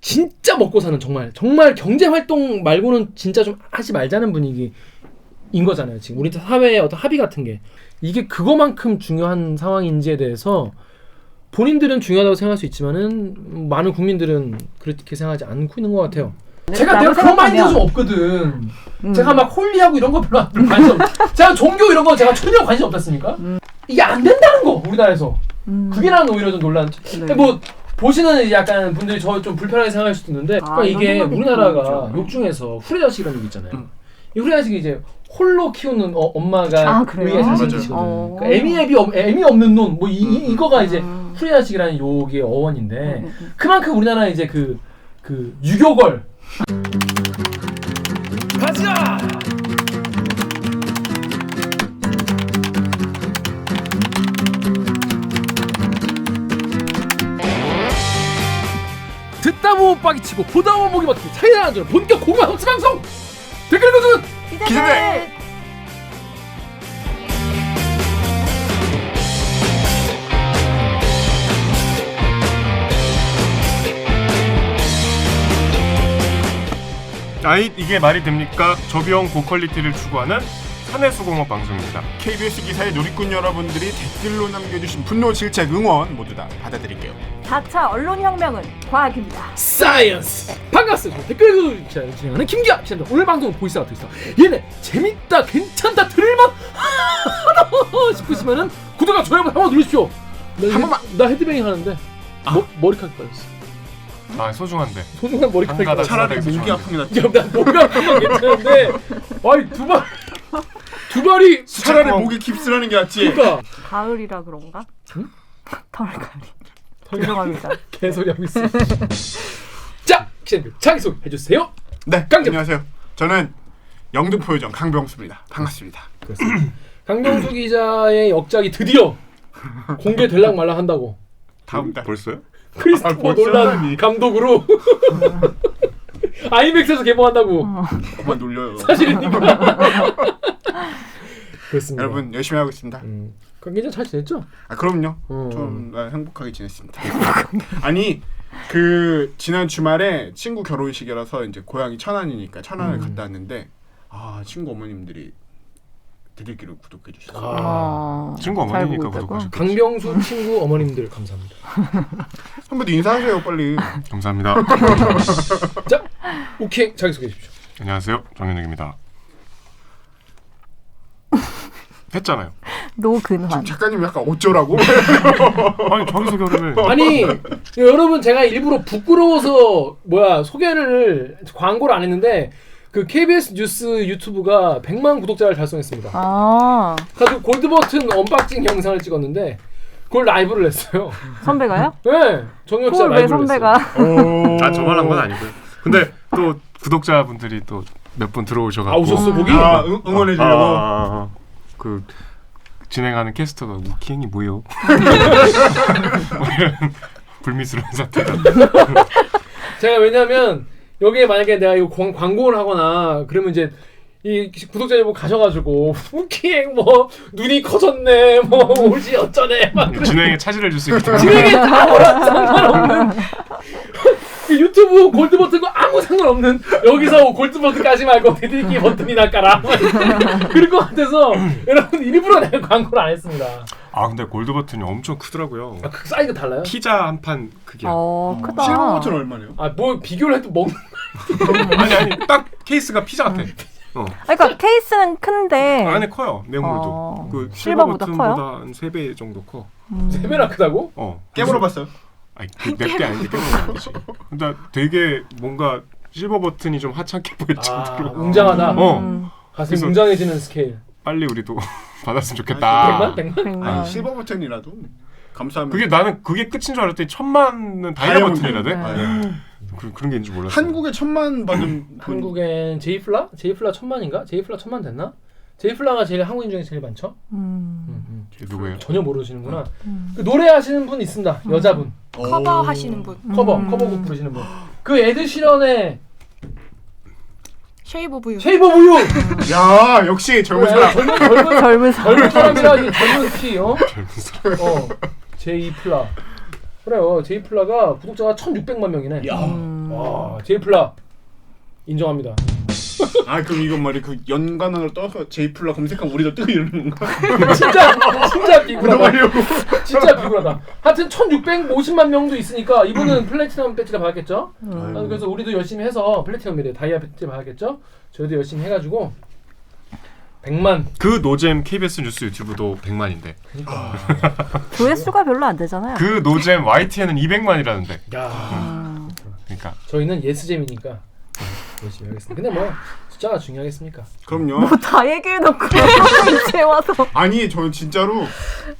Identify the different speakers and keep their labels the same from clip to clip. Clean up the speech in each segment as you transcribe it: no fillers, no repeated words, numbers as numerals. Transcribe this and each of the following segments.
Speaker 1: 진짜 먹고 사는 정말 경제 활동 말고는 진짜 좀 하지 말자는 분위기인 거잖아요. 지금 우리 사회의 어떤 합의 같은 게 이게 그거만큼 중요한 상황인지에 대해서 본인들은 중요하다고 생각할 수 있지만은 많은 국민들은 그렇게 생각하지 않고 있는 것 같아요. 제가 그런 마인드가 좀 없거든. 제가 막 홀리하고 이런 거 별로 관심 없. 제가 종교 이런 거 제가 전혀 관심 없었습니까? 이게 안 된다는 거 우리나라에서. 그게 나는 오히려 좀 논란.
Speaker 2: 네.
Speaker 1: 뭐 보시는 약간 분들이 저 좀 불편하게 생각할 수도 있는데 그러니까 이게 우리나라가 욕 중에서 후레자식이라는 얘기 있잖아요. 이 후레자식이 이제 홀로 키우는 엄마가 의의 자식이시거든. 그러니까 애미 없는 놈 뭐 이거가 이제 후레자식이라는 욕의 어원인데 그만큼 우리나라 이제 그 유교걸 가자. 듣다 보면 빠기치고 보다 보면 목이 막히고 차이나 안 주는 본격 고구마 섭취 방송 댓글 읽어주는 기자들.
Speaker 3: 아이 이게 말이 됩니까? 저비용 고퀄리티를 추구하는 사내수공업 방송입니다.
Speaker 4: KBS 기사의 누리꾼 여러분들이 댓글로 남겨주신 분노, 질책, 응원 모두 다 받아드릴게요.
Speaker 2: 4차 언론혁명은 과학입니다.
Speaker 1: 사이언스. 반갑습니다. 댓글 진행하는 김기아 기자입니다. 오늘 방송은 보이스가 있어. 얘네 재밌다, 괜찮다, 들을만 싶으시면은 구독과 좋아요 한번 누르십시오.
Speaker 4: 한 번만.
Speaker 1: 나 헤드뱅잉 하는데 머리카락 빠졌어.
Speaker 3: 아 소중한데.
Speaker 1: 소중한 머리카락이 빠졌어.
Speaker 4: 차라리 목이 아프면 낫지.
Speaker 1: 난 목이 아프면 괜찮은데 아이 두 발이
Speaker 4: 차라리 목이 깁스라는 게 낫지.
Speaker 1: 그러니까
Speaker 2: 가을이라 그런가?
Speaker 1: 응?
Speaker 2: 털갈이. 죄송합니다.
Speaker 1: 개소리 하고 있어. 자, 기자님 자기소개 해주세요.
Speaker 4: 네,
Speaker 1: 강정.
Speaker 4: 안녕하세요. 저는 영등포요정 강병수입니다. 반갑습니다.
Speaker 1: 그렇습니다. 강병수 기자의 역작이 드디어 공개될랑 말랑 한다고.
Speaker 4: 다음 달.
Speaker 3: 벌써요?
Speaker 1: 크리스토퍼 놀란 감독으로 아이맥스에서 개봉한다고.
Speaker 4: 그만 놀려요.
Speaker 1: 사실입니까? 그렇습니다.
Speaker 4: 여러분 열심히 하고 있습니다.
Speaker 1: 강 기자 잘 지냈죠?
Speaker 4: 아 그럼요. 좀 행복하게 지냈습니다. 아니 지난 주말에 친구 결혼식이라서 이제 고향이 천안이니까 천안을 갔다 왔는데 친구 어머님들이 대들기를 구독해 주셨어요.
Speaker 3: 친구 어머니니까 구독하셨죠.
Speaker 1: 강병수 친구 어머님들 감사합니다.
Speaker 4: 선배도 인사하세요 빨리.
Speaker 3: 감사합니다.
Speaker 1: 자, 오케이 자기소개해 주십시오.
Speaker 3: 안녕하세요, 정현욱입니다. 했잖아요.
Speaker 2: 노근환.
Speaker 4: 작가님 약간 어쩌라고?
Speaker 3: 아니 자기소개를
Speaker 1: 아니 여러분 제가 일부러 부끄러워서 소개를 광고를 안 했는데 그 KBS 뉴스 유튜브가 100만 구독자를 달성했습니다. 그래서 골드 버튼 언박싱 영상을 찍었는데 그걸 라이브를 했어요.
Speaker 2: 선배가요?
Speaker 1: 네, 정혁 씨가
Speaker 2: 왜
Speaker 1: 라이브를
Speaker 2: 선배가?
Speaker 1: 했어요.
Speaker 3: 아 저만 한 건 아니고요. 근데 또 구독자분들이 또 몇 분 들어오셔가지고
Speaker 1: 오셨어 보기?
Speaker 4: 응원해 주려고.
Speaker 3: 그 진행하는 캐스터가 우키행이 뭐요? 불미스러운 사태가.
Speaker 1: 제가 왜냐면 여기에 만약에 내가 이거 광고를 하거나 그러면 이제 이 구독자 여러분 가셔가지고 우키행 뭐 눈이 커졌네 뭐 옷이 어쩌네 막
Speaker 3: 진행에 차질을 줄 수 있기 때문에.
Speaker 1: 진행에 아무런 상관없는 유튜브 골드 버튼과 아무 상관없는 여기서 골드 버튼 까지 말고 대들기 버튼이나 까라 그럴 것 같아서 여러분 일부러 내가 광고를 안 했습니다.
Speaker 3: 아 근데 골드 버튼이 엄청 크더라고요.
Speaker 1: 그 사이즈가 달라요?
Speaker 3: 피자 한 판 크기야.
Speaker 2: 크다.
Speaker 4: 실버 버튼 얼마네요?
Speaker 1: 뭐 비교를 해도 먹는
Speaker 3: 아니 딱 케이스가 피자 같아.
Speaker 2: 그러니까 케이스는 큰데
Speaker 3: 안에 커요. 내용물도. 그
Speaker 2: 실버보다
Speaker 3: 버튼보다 한 3배 정도 커.
Speaker 1: 3배나 크다고?
Speaker 4: 깨물어봤어요?
Speaker 3: 아니 맵게 아닌데 깨물어봤지. 근데 되게 뭔가 실버 버튼이 좀 하찮게 보일 정도로.
Speaker 1: 웅장하다. 가슴이
Speaker 3: 그래서
Speaker 1: 웅장해지는 스케일.
Speaker 3: 빨리 우리도 받았으면 좋겠다.
Speaker 1: 100만?
Speaker 4: 실버 버튼이라도 감사합니다.
Speaker 3: 그게 나는 그게 끝인 줄 알았더니 1000만은 다이아 버튼이라 돼? 그런 게 있는 줄 몰랐어.
Speaker 4: 한국에 1000만 받은
Speaker 1: 한국엔 제이플라? 제이플라 1000만인가? 제이플라 1000만 됐나? 제이플라가 제일 한국인 중에 제일 많죠?
Speaker 3: 누구예요?
Speaker 1: 전혀 모르시는구나. 그 노래하시는 분 있습니다. 여자분.
Speaker 5: 커버 하시는 분.
Speaker 1: 커버곡 부르시는 분. 그 에드 시런의
Speaker 5: 쉐이브 오브 유.
Speaker 1: 쉐이브 오브 유.
Speaker 4: 야 역시 젊은 사람.
Speaker 2: 젊은
Speaker 1: 사람이라 젊은 피.
Speaker 3: 젊은 사람.
Speaker 1: 제이플라. 그래요. 제이플라가 구독자가 1600만 명이네. 제이플라 인정합니다.
Speaker 4: 아 그럼 이건 말이 그 연관어를 떠서 제이플라 검색하면 우리도 뜨고 이러는 건가?
Speaker 1: 진짜 비굴하다.
Speaker 4: 묻어버리려고.
Speaker 1: 진짜 비굴하다. 하여튼 1650만 명도 있으니까 이분은 플래티넘 배지를 받았겠죠. 그래서 우리도 열심히 해서 플래티넘이래 다이아 배지 받았겠죠. 저희도 열심히 해가지고 100만.
Speaker 3: 그 노잼 KBS 뉴스 유튜브도 100만인데
Speaker 2: 조회수가 별로 안 되잖아요.
Speaker 3: 그 노잼 YTN은 200만이라는데.
Speaker 1: 야.
Speaker 3: 그러니까
Speaker 1: 저희는 예스잼이니까 열심히 하겠습니다. 근데 뭐 숫자가 중요하겠습니까?
Speaker 4: 그럼요.
Speaker 2: 뭐 다 얘기해놓고 이제 와서.
Speaker 4: 아니 저는 진짜로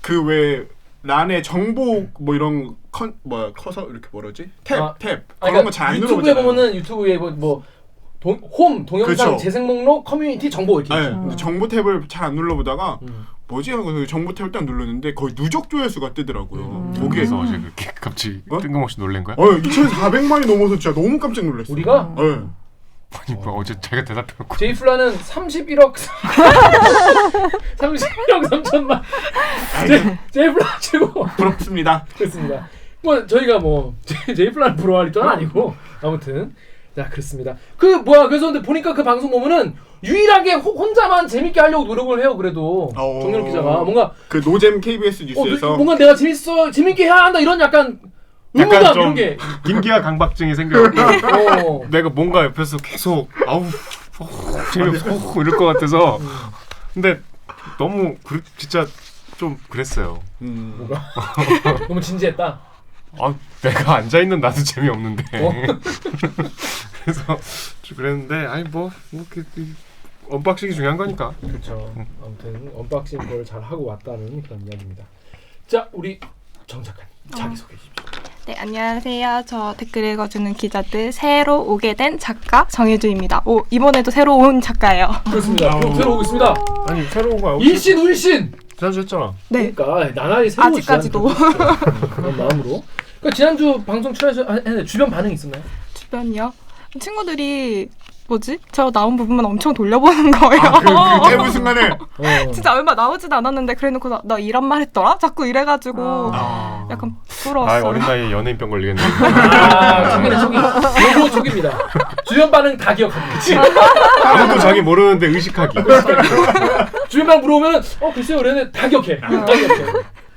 Speaker 4: 그 왜 란에 정보 뭐 이런 커서 이렇게 뭐라지? 탭 그런 거 잘 안
Speaker 1: 유튜브에
Speaker 4: 눌러보잖아요.
Speaker 1: 보면은 유튜브에 홈 동영상
Speaker 4: 그렇죠.
Speaker 1: 재생 목록 커뮤니티 정보 이렇게
Speaker 4: 네,
Speaker 1: 있죠.
Speaker 4: 근데 정보 탭을 잘 안 눌러보다가 뭐지 하고 그 정보 탭을 딱 눌렀는데 거의 누적 조회수가 뜨더라고요.
Speaker 3: 거기에서
Speaker 4: 거기에서
Speaker 3: 어제 그렇게 갑자기
Speaker 4: 뭐?
Speaker 3: 뜬금없이 놀란 거야?
Speaker 4: 2,400만이 넘어서 진짜 너무 깜짝 놀랐어요.
Speaker 1: 우리가
Speaker 4: 네.
Speaker 3: 아니 뭐 어제 자기가 대답해놓고
Speaker 1: 제이플라는 31억 3천만. 제이플라 최고.
Speaker 4: 부럽습니다.
Speaker 1: 그렇습니다. 뭐 저희가 뭐 제이플라를 부러워할 일은 아니고 아무튼 자 그렇습니다. 그래서 근데 보니까 그 방송 보면은 유일하게 혼자만 재밌게 하려고 노력을 해요. 그래도 정렬 기자가 뭔가
Speaker 4: 그 노잼 KBS 뉴스에서
Speaker 1: 뭔가 내가 재밌게 해야 한다 이런 약간 의무감
Speaker 3: 좀
Speaker 1: 이런 게
Speaker 3: 김기화 강박증이 생겨갖고
Speaker 1: 어.
Speaker 3: 내가 뭔가 옆에서 계속 재미없어 이럴 것 같아서 근데 너무 진짜 좀 그랬어요.
Speaker 1: 뭐가 너무 진지했다.
Speaker 3: 내가 앉아있는 나도 재미없는데
Speaker 1: 어?
Speaker 3: 그래서 좀 그랬는데 아니 뭐 언박싱이 중요한 거니까.
Speaker 1: 그렇죠. 아무튼 언박싱 걸 잘 하고 왔다는 그런 이야기입니다. 자 우리 정 작가님 자기 소개해 주십시오.
Speaker 5: 네, 안녕하세요. 저 댓글 읽어주는 기자들 새로 오게 된 작가 정혜주입니다. 이번에도 새로 온 작가예요.
Speaker 1: 그렇습니다. 새로 오고 있습니다.
Speaker 3: 아니 새로운 거
Speaker 1: 일신 울신.
Speaker 3: 지난주 했잖아.
Speaker 5: 네.
Speaker 1: 그러니까 나날이 새로운
Speaker 5: 아직까지도.
Speaker 1: 그런 마음으로. 그러니까 지난주 방송 출연했는데 주변 반응이 있었나요?
Speaker 5: 주변이요? 친구들이 저 나온 부분만 엄청 돌려보는 거예요.
Speaker 4: 그 짧은 순간에
Speaker 5: 진짜 얼마 나오지도 않았는데 그래놓고 나 이런 말 했더라? 자꾸 이래가지고 약간 부러웠어요.
Speaker 3: 어린 나이에 연예인병 걸리겠네.
Speaker 1: 초기네 초기. 요거 초기입니다. 주변 반응 다 기억하기.
Speaker 3: 아무도 자기 모르는데 의식하기.
Speaker 1: 주변 반응 물어보면 글쎄요 그랬는데 다 기억해. 다 기억해.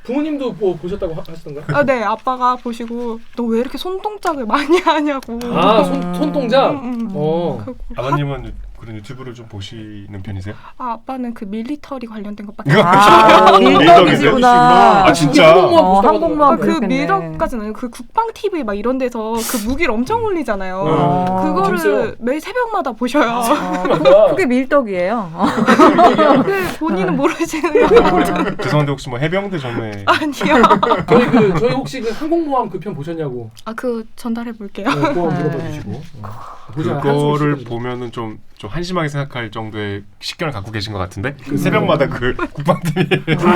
Speaker 1: 부모님도 뭐 보셨다고 하시던가요?
Speaker 5: 네, 아빠가 보시고 너 왜 이렇게 손동작을 많이 하냐고.
Speaker 1: 손동작?
Speaker 3: 아버님은 그런 유튜브를 좀 보시는 편이세요?
Speaker 5: 아빠는 그 밀리터리 관련된 것밖에
Speaker 2: 밀덕이시구나.
Speaker 3: 진짜?
Speaker 2: 한국만
Speaker 5: 그 밀덕까지는 아니고 그 국방 TV 막 이런 데서 그 무기를 엄청 올리잖아요. 그거를
Speaker 1: 재밌어요.
Speaker 5: 매일 새벽마다 보셔요.
Speaker 2: 그게 밀덕이에요.
Speaker 5: 본인은 모르시는 거죠?
Speaker 3: 죄송한데 혹시 뭐 해병대 전에
Speaker 5: 아니요.
Speaker 1: 저희 혹시 그 항공모함 그 편 보셨냐고.
Speaker 5: 그 전달해 볼게요.
Speaker 1: 그거 물어봐 주시고.
Speaker 3: 그거를 보면은 좀 한심하게 생각할 정도의 식견을 갖고 계신 것 같은데 새벽마다 그 국방팀이
Speaker 1: 다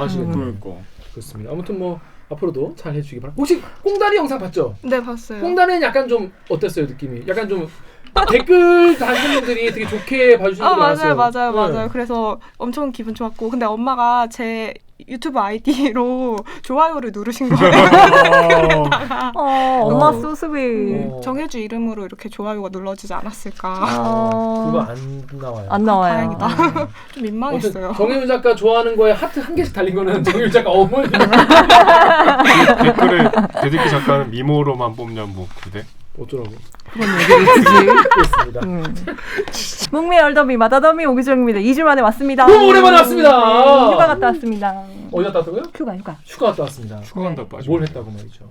Speaker 1: 하시겠네.
Speaker 4: 그러니까.
Speaker 1: 그렇습니다. 아무튼 뭐 앞으로도 잘 해주시기 바랍니다. 혹시 꽁다리 영상 봤죠?
Speaker 5: 네, 봤어요.
Speaker 1: 꽁다리는 약간 좀 어땠어요 느낌이? 약간 좀 댓글 다시는 분들이 되게 좋게 봐주시는 분들 많았어요.
Speaker 5: 맞아요. 그래서 엄청 기분 좋았고 근데 엄마가 제 유튜브 아이디로 좋아요를 누르신 거예요.
Speaker 2: 엄마 소스비.
Speaker 5: 정혜주 이름으로 이렇게 좋아요가 눌러지지 않았을까.
Speaker 1: 그거 안 나와요.
Speaker 2: 안 나와요.
Speaker 5: 다행이다. 좀 민망했어요.
Speaker 1: 정혜윤 작가 좋아하는 거에 하트 한 개씩 달린 거는 정혜윤 작가 어머니.
Speaker 3: 댓글에 대들기 작가는 미모로만 뽑냐 뭐 그래?
Speaker 1: 어쩌라고.
Speaker 2: 그런 얘기를 듣지.
Speaker 1: 그렇습니다.
Speaker 2: 북미 얼더미 마다더미 오기정입니다. 2주 만에 왔습니다.
Speaker 1: 너무 오랜만에 왔습니다.
Speaker 2: 휴가 갔다 왔습니다.
Speaker 1: 어디 갔다 왔다고요?
Speaker 2: 휴가
Speaker 1: 갔다 왔습니다.
Speaker 3: 휴가 간다 빠져.
Speaker 1: 뭘 했다고 말이죠.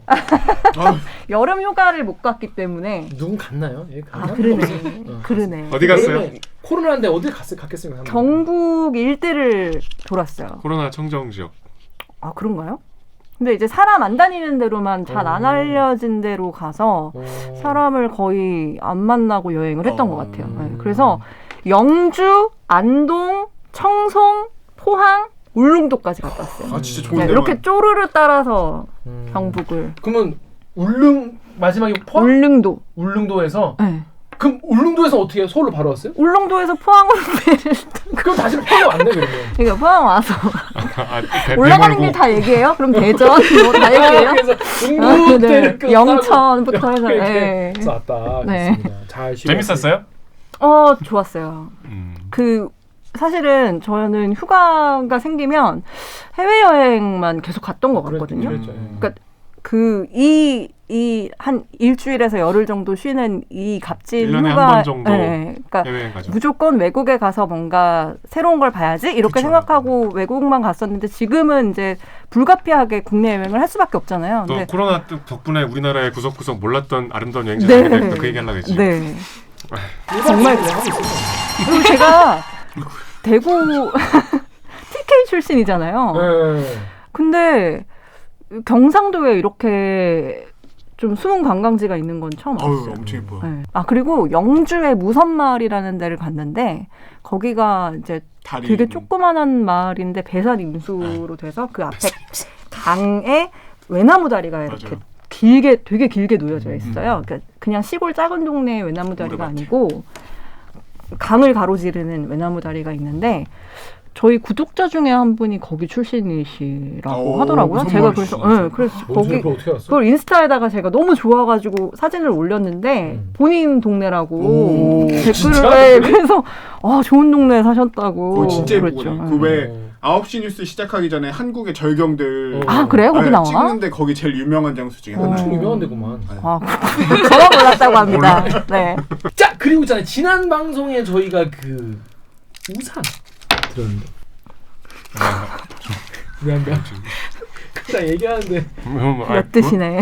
Speaker 2: 여름 휴가를 못 갔기 때문에.
Speaker 1: 누군 갔나요?
Speaker 2: 그러네.
Speaker 3: 어디 갔어요?
Speaker 1: 코로나인데 어디 갔겠습니까?
Speaker 2: 경북 일대를 돌았어요.
Speaker 3: 코로나 청정 지역.
Speaker 2: 그런가요? 근데 이제 사람 안 다니는 데로만 잘 안 알려진 데로 가서 사람을 거의 안 만나고 여행을 했던 것 같아요. 네. 그래서 영주, 안동, 청송, 포항, 울릉도까지 갔다 왔어요.
Speaker 4: 진짜 좋은데.
Speaker 2: 네, 이렇게 쪼르르 따라서 경북을.
Speaker 1: 그러면 마지막에
Speaker 2: 울릉도.
Speaker 1: 울릉도에서
Speaker 2: 네.
Speaker 1: 그럼 울릉도에서 어떻게 해요? 서울로 바로 왔어요?
Speaker 2: 울릉도에서 포항으로 배를
Speaker 1: 그럼 다시 포항 왔네 그러면.
Speaker 2: 그러니까 포항 와서
Speaker 3: 배
Speaker 2: 올라가는
Speaker 3: 몰고.
Speaker 2: 길 다 얘기해요? 그럼 대전 뭐 다 얘기해요?
Speaker 1: 그래서
Speaker 2: 아,
Speaker 1: 중부대를
Speaker 2: 네. 영천부터 해서 네.
Speaker 1: 해서 왔다.
Speaker 2: 네.
Speaker 1: 그렇습니다. 잘 쉬고
Speaker 3: 재밌었어요?
Speaker 2: 좋았어요.
Speaker 3: 음.
Speaker 2: 그 사실은 저는 휴가가 생기면 해외 여행만 계속 갔던 것 같거든요.
Speaker 1: 그랬죠.
Speaker 2: 그러니까 이 한 일주일에서 열흘 정도 쉬는 이 값진
Speaker 3: 1년에
Speaker 2: 휴가,
Speaker 3: 한 번 정도
Speaker 2: 네, 그러니까
Speaker 3: 해외여행 가죠.
Speaker 2: 무조건 외국에 가서 뭔가 새로운 걸 봐야지 이렇게
Speaker 3: 그쵸.
Speaker 2: 생각하고 외국만 갔었는데 지금은 이제 불가피하게 국내 여행을 할 수밖에 없잖아요.
Speaker 3: 또
Speaker 2: 근데
Speaker 3: 코로나 덕분에 우리나라의 구석구석 몰랐던 아름다운 여행지
Speaker 2: 네.
Speaker 3: 네. 그 얘기하려고 했지.
Speaker 2: 네.
Speaker 1: 정말
Speaker 2: 정말
Speaker 1: 하고 있어요.
Speaker 2: 그리고 제가 대구 TK 출신이잖아요.
Speaker 1: 네.
Speaker 2: 근데 경상도에 이렇게 좀 숨은 관광지가 있는 건 처음
Speaker 4: 어우
Speaker 2: 알았어요.
Speaker 4: 엄청 예뻐요.
Speaker 2: 네. 아 그리고 영주의 무선마을이라는 데를 갔는데 거기가 이제
Speaker 4: 다리
Speaker 2: 되게 조그만한 마을인데 배산 임수로 돼서 그 앞에 강에 외나무 다리가 이렇게
Speaker 4: 맞아요.
Speaker 2: 길게 되게 길게 놓여져 있어요. 그러니까 그냥 시골 작은 동네의 외나무 다리가
Speaker 4: 모래밭.
Speaker 2: 아니고 강을 가로지르는 외나무 다리가 있는데 저희 구독자 중에 한 분이 거기 출신이시라고
Speaker 4: 오,
Speaker 2: 하더라고요.
Speaker 4: 무슨
Speaker 2: 제가 그래서
Speaker 4: 말이시지?
Speaker 2: 그래서
Speaker 1: 뭔 소리야,
Speaker 2: 거기
Speaker 1: 그걸 어떻게 알았어?
Speaker 2: 그걸 인스타에다가 제가 너무 좋아가지고 사진을 올렸는데 본인 동네라고
Speaker 4: 오,
Speaker 2: 댓글을
Speaker 1: 진짜?
Speaker 2: 네, 그래서 좋은 동네에 사셨다고
Speaker 4: 그거 진짜
Speaker 2: 그랬죠.
Speaker 4: 예쁘구나. 그왜 9시 뉴스 시작하기 전에 한국의 절경들
Speaker 2: 아 그래요? 거기
Speaker 4: 네,
Speaker 2: 나와?
Speaker 4: 찍는데 거기 제일 유명한 장소 중에 하나.
Speaker 1: 엄청 유명한 데구만.
Speaker 2: 아 그렇군요. 저만 몰랐다고 합니다. 네.
Speaker 1: 자 그리고 있잖아요. 지난 방송에 저희가 그 우산 들었는데. 미안. 그냥 얘기하는데
Speaker 2: 엿드시네.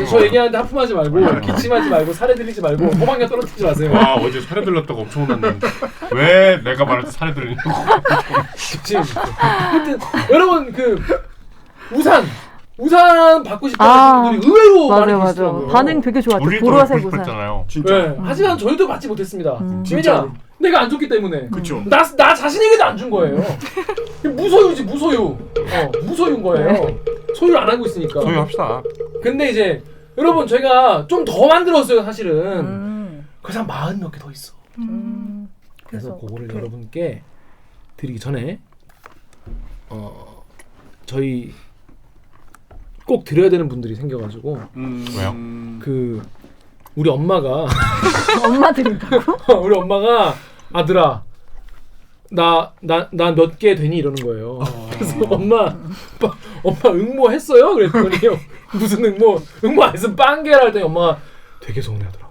Speaker 1: 저 얘기하는데 하품하지 말고 기침하지 말고 살에 들리지 말고 호박력 떨어뜨리지 마세요.
Speaker 3: 와 어제 살에 들렸다고 엄청 혼났는데 왜 내가 말할 때 살에 들리냐고.
Speaker 1: 기침. 하여튼 여러분 그 우산 받고 싶다는 분들이 의외로 많이
Speaker 2: 맞아.
Speaker 1: 계시더라고요.
Speaker 2: 반응 되게 좋았죠.
Speaker 3: 우리도
Speaker 2: 보라색
Speaker 3: 받고
Speaker 2: 우산.
Speaker 3: 싶었잖아요.
Speaker 4: 진짜.
Speaker 1: 네. 하지만 저희도 받지 못했습니다. 왜냐?
Speaker 4: 진짜로.
Speaker 1: 내가 안 줬기 때문에.
Speaker 4: 그쵸.
Speaker 1: 나 자신에게도 안 준 거예요. 무소유지 무소유. 무소유인 거예요. 소유를 안 하고 있으니까.
Speaker 3: 소유합시다.
Speaker 1: 근데 이제 여러분 저희가 좀 더 만들었어요 사실은. 그래서 한 40 몇 개 더 있어. 그래서 그거를 여러분께 드리기 전에 저희 꼭 드려야 되는 분들이 생겨가지고
Speaker 3: 왜요?
Speaker 1: 그 우리 엄마가
Speaker 2: 엄마 드린다고?
Speaker 1: 우리 엄마가 아들아 나 몇 개 되니 이러는 거예요. 그래서 엄마 응모했어요? 그랬더니요 무슨 응모 안 했으면 빵개라 했더니 엄마가 되게 서운해하더라.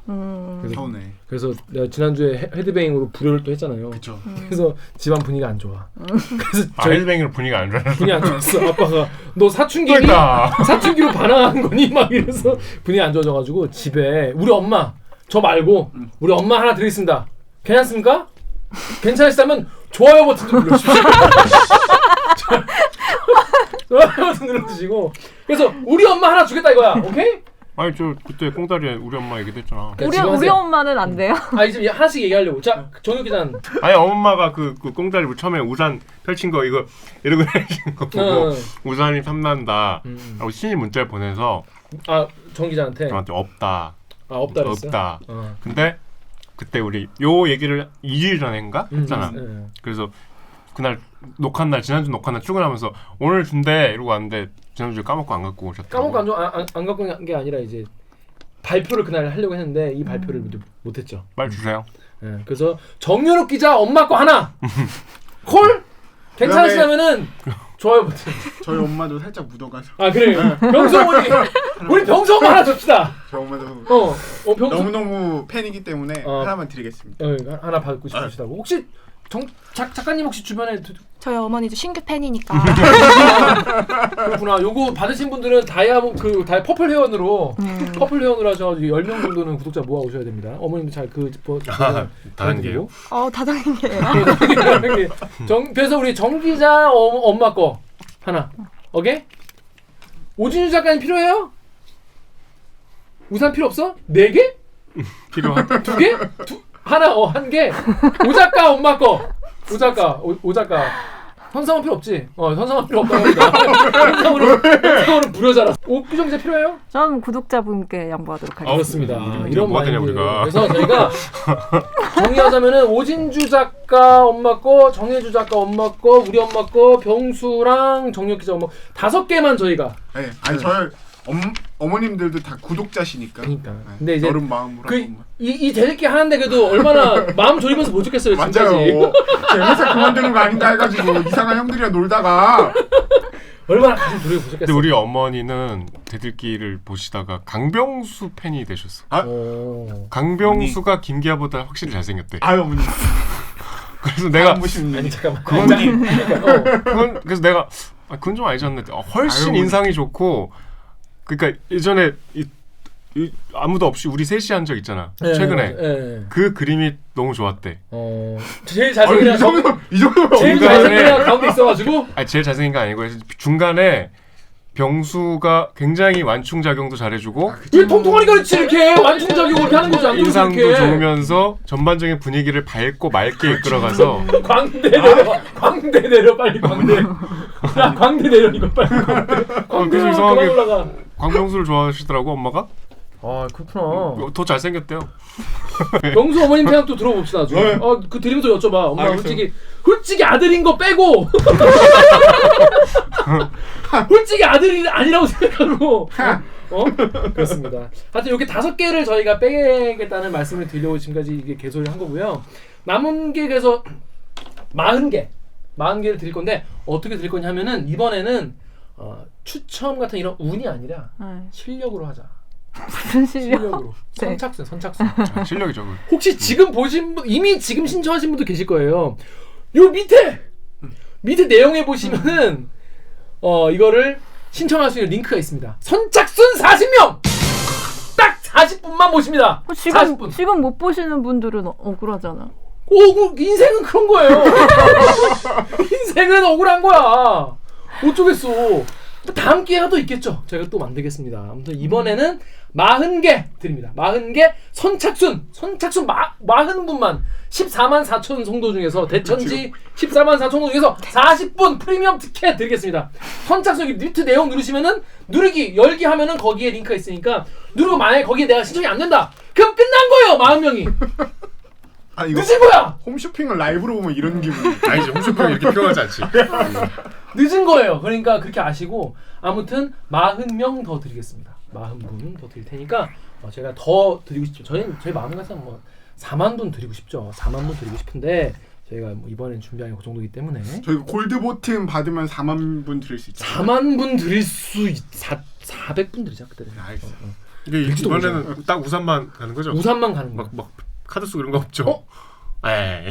Speaker 4: 서운해.
Speaker 1: 그래서 내가 지난주에 헤드뱅잉으로 불효를 또 했잖아요.
Speaker 4: 그쵸.
Speaker 1: 그래서 집안 분위기가 안 좋아. 그래서
Speaker 3: 아이드뱅이로 분위기가 안 좋아요.
Speaker 1: 분위기 안 좋았어. 아빠가 너
Speaker 3: 또
Speaker 1: 사춘기니?
Speaker 3: 있다.
Speaker 1: 사춘기로 반항한 거니? 막 이래서 분위기 안 좋아져가지고 집에 우리 엄마 저 말고 우리 엄마 하나 드리겠습니다. 괜찮습니까? 괜찮으시다면 좋아요 버튼 좀 눌러주시고 좋아요 버튼 눌러주시고 그래서 우리 엄마 하나 주겠다 이거야. 오케이?
Speaker 3: 아니 저 그때 꽁다리에 우리 엄마 얘기도 했잖아.
Speaker 1: 그러니까
Speaker 2: 우리
Speaker 1: 지금
Speaker 2: 우리
Speaker 1: 하세요.
Speaker 2: 엄마는 안 돼요?
Speaker 1: 이제 하나씩 얘기하려고. 자 정혁 기자는
Speaker 3: 아니 엄마가 그 꽁다리 처음에 우산 펼친 거 이거 이러고 해주신 거 보고 우산이 탐난다 라고 신이 문자를 보내서
Speaker 1: 정 기자한테
Speaker 3: 저한테 없다.
Speaker 1: 없다 그랬어요?
Speaker 3: 없다. 근데 그때 우리 요 얘기를 2일 전인가 했잖아. 그래서 그날 녹화한 날 지난주 녹화한 날 출근하면서 오늘 준대 이러고 왔는데 지난주에 까먹고 안 갖고 오셨다고.
Speaker 1: 까먹고 안 갖고 온 게 아니라 이제 발표를 그날 하려고 했는데 이 발표를 못했죠.
Speaker 3: 빨리 주세요.
Speaker 1: 그래서 정연욱 기자 엄마 거 하나 콜 괜찮으시다면은 좋아요 버튼.
Speaker 4: 저희 엄마도 살짝 묻어가서.
Speaker 1: 그래. 병수 어머니 우리 병수 엄마 하나 줍시다.
Speaker 4: 저희 엄마도
Speaker 1: 병수
Speaker 4: 너무너무 팬이기 때문에 하나만 드리겠습니다.
Speaker 1: 하나 받고 싶으시다고. 혹시 작가님 혹시 주변에
Speaker 5: 저희 어머니도 신규 팬이니까.
Speaker 1: 그렇구나. 요거 받으신 분들은 다이아 퍼플 회원으로 하셔가지고 10명 정도는 구독자 모아 오셔야 됩니다. 어머님도 잘
Speaker 3: 다단계예요?
Speaker 5: 다단계예요.
Speaker 1: 그래서 우리 정 기자 엄마 거 하나. 오케이? 오진유 작가님 필요해요? 우산 필요 없어? 4개?
Speaker 3: 필요하다.
Speaker 1: 2개? 하나 한 개. 오 작가 엄마 거. 오 작가 현상은 필요 없지. 현상은 필요 없다고 합니다. 현상으로는 불효자라. 옥규정 기자 필요해요?
Speaker 2: 전 구독자분께 양보하도록 하겠습니다.
Speaker 1: 그렇습니다.
Speaker 3: 우리
Speaker 1: 이런
Speaker 3: 뭐 하냐,
Speaker 1: 마인드.
Speaker 3: 우리가.
Speaker 1: 그래서 저희가 정리하자면은 오진주 작가 엄마 거, 정혜주 작가 엄마 거, 우리 엄마 거, 병수랑 정력 기자 엄마 5개만 저희가.
Speaker 4: 네, 아니 저희 어머님들도 다 구독자시니까.
Speaker 1: 그러니까.
Speaker 4: 네,
Speaker 1: 근데 이제
Speaker 4: 너른 마음으로 한 번만.
Speaker 1: 이 대리기 하는데 그래도 얼마나 마음 졸이면서 못 죽겠어요 지금까지.
Speaker 4: 맞아요. 제가 회사 그만두는 거 아닌가 해가지고 이상한 형들이랑 놀다가
Speaker 1: 얼마나 가슴 졸여 보셨겠어요.
Speaker 3: 근데 우리 어머니는 대들기를 보시다가 강병수 팬이 되셨어. 강병수가 김기아보다 확실히 잘생겼대.
Speaker 4: 아유 어머니.
Speaker 3: 그래서 내가
Speaker 4: 보시는
Speaker 1: 아니 잠깐만.
Speaker 3: 그건 그래서 내가 그건 좀 아니지 않나. 훨씬
Speaker 4: 아유,
Speaker 3: 인상이 좋고 그러니까 예전에 이 아무도 없이 우리 셋이 한 적 있잖아. 최근에 그 그림이 너무 좋았대.
Speaker 1: 제일 잘생긴
Speaker 4: 이 정도면
Speaker 1: 제일 잘생긴 애가 가운데 있어가지고.
Speaker 3: 아니 제일 잘생긴 거 아니고 중간에 병수가 굉장히 완충작용도 잘해주고
Speaker 1: 왜 통통하니까 그렇지 이렇게 완충작용을 이렇게 하는 거지 안 그러지
Speaker 3: 인상도
Speaker 1: 이렇게.
Speaker 3: 좋으면서 전반적인 분위기를 밝고 맑게 이끌어가서
Speaker 1: 광대 내려 빨리 광대. 야 광대 내려 이거 빨리 광대.
Speaker 3: 그래서 이상하게 광병수를 좋아하시더라고 엄마가.
Speaker 1: 아 그렇구나.
Speaker 3: 더 잘생겼대요.
Speaker 1: 병수 어머님 생각도 들어봅시다 나중에.
Speaker 4: 네.
Speaker 1: 그 드리면서 여쭤봐. 엄마
Speaker 4: 알겠어요.
Speaker 1: 솔직히 아들인 거 빼고 솔직히 아들이 아니라고 생각하고 그렇습니다. 하여튼 이렇게 5개를 저희가 빼겠다는 말씀을 드리려고 지금까지 이게 개소리를 한 거고요. 남은 게 그래서 40개를 드릴 건데 어떻게 드릴 거냐면은 이번에는 추첨 같은 이런 운이 아니라 실력으로 하자.
Speaker 2: 무슨 실력?
Speaker 1: 실력으로.
Speaker 2: 네.
Speaker 1: 선착순.
Speaker 3: 실력이죠.
Speaker 1: 혹시 지금 보신 분 이미 지금 신청하신 분도 계실 거예요. 요 밑에 내용에 보시면은 이거를 신청할 수 있는 링크가 있습니다. 선착순 40명 딱 40분만 모십니다. 40분.
Speaker 2: 지금 못 보시는 분들은 억울하잖아.
Speaker 1: 인생은 그런 거예요. 인생은 억울한 거야. 어쩌겠어. 다음 기회가 또 있겠죠. 제가 또 만들겠습니다. 아무튼 이번에는 40개 드립니다. 40개 선착순 40분만 14만 4천 성도 중에서 대천지 14만 4천 성도 중에서 40분 프리미엄 티켓 드리겠습니다. 선착순 여기 뉴트 내용 누르시면은 누르기 열기 하면은 거기에 링크가 있으니까 누르고 만약에 거기에 내가 신청이 안 된다. 그럼 끝난 거예요. 40명이.
Speaker 4: 아 이거
Speaker 1: 늦은 거야.
Speaker 4: 홈쇼핑을 라이브로 보면 이런 기분.
Speaker 3: 아니지 홈쇼핑 이렇게 필요하지 않지.
Speaker 1: 늦은 거예요. 그러니까 그렇게 아시고 아무튼 40명 더 드리겠습니다. 40분 더 드릴 테니까 제가 더 드리고 싶죠. 저희 마음 같아서 4만 분 드리고 싶죠. 4만 분 드리고 싶은데 저희가 이번엔 준비한 게 그 정도이기 때문에
Speaker 4: 저희가 골드 버튼 받으면 4만 분 드릴 수 있잖아요.
Speaker 1: 4만 분 드릴 수 400분 드리자 그때는.
Speaker 4: 알겠어.
Speaker 3: 이게 이번에는 딱 우산만 가는 거죠?
Speaker 1: 우산만 가는 거.
Speaker 3: 막 카드 쓰고 이런 거 없죠? 에이.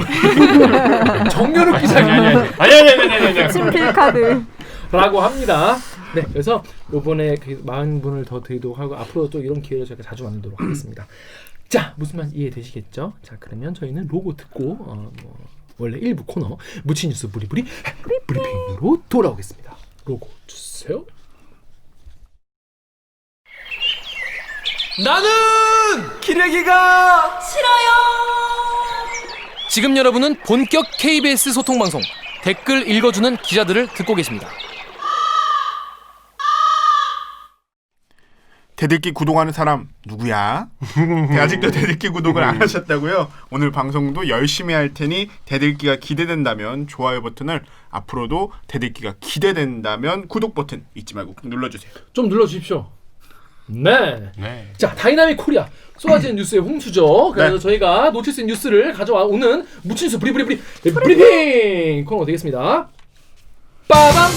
Speaker 1: 정연욱 기자님
Speaker 3: 아니.
Speaker 2: 친필 카드.
Speaker 1: 라고 합니다. 네, 그래서 이번에 40분을 더 드리도록 하고 앞으로 또 이런 기회를 저희가 자주 만들도록 하겠습니다. 자, 무슨 말 이해되시겠죠? 자, 그러면 저희는 로고 듣고 원래 1부 코너 무치 뉴스 브리브리 브리핑으로 돌아오겠습니다. 로고 주세요. 나는 기레기가 싫어요. 지금 여러분은 본격 KBS 소통 방송 댓글 읽어주는 기자들을 듣고 계십니다.
Speaker 4: 대들기 구독하는 사람 누구야? 아직도 대들기 구독을 안 하셨다고요? 오늘 방송도 열심히 할 테니 대들기가 기대된다면 좋아요 버튼을, 앞으로도 대들기가 기대된다면 구독 버튼 잊지 말고 꼭 눌러주세요.
Speaker 1: 좀 눌러주십시오. 네.
Speaker 3: 네.
Speaker 1: 자, 다이나믹 코리아 쏟아지는 뉴스의 홍수죠. 그래서 저희가 놓칠 수 있는 뉴스를 가져와오는 무친뉴스 브리핑 코너가 되겠습니다. 빠밤.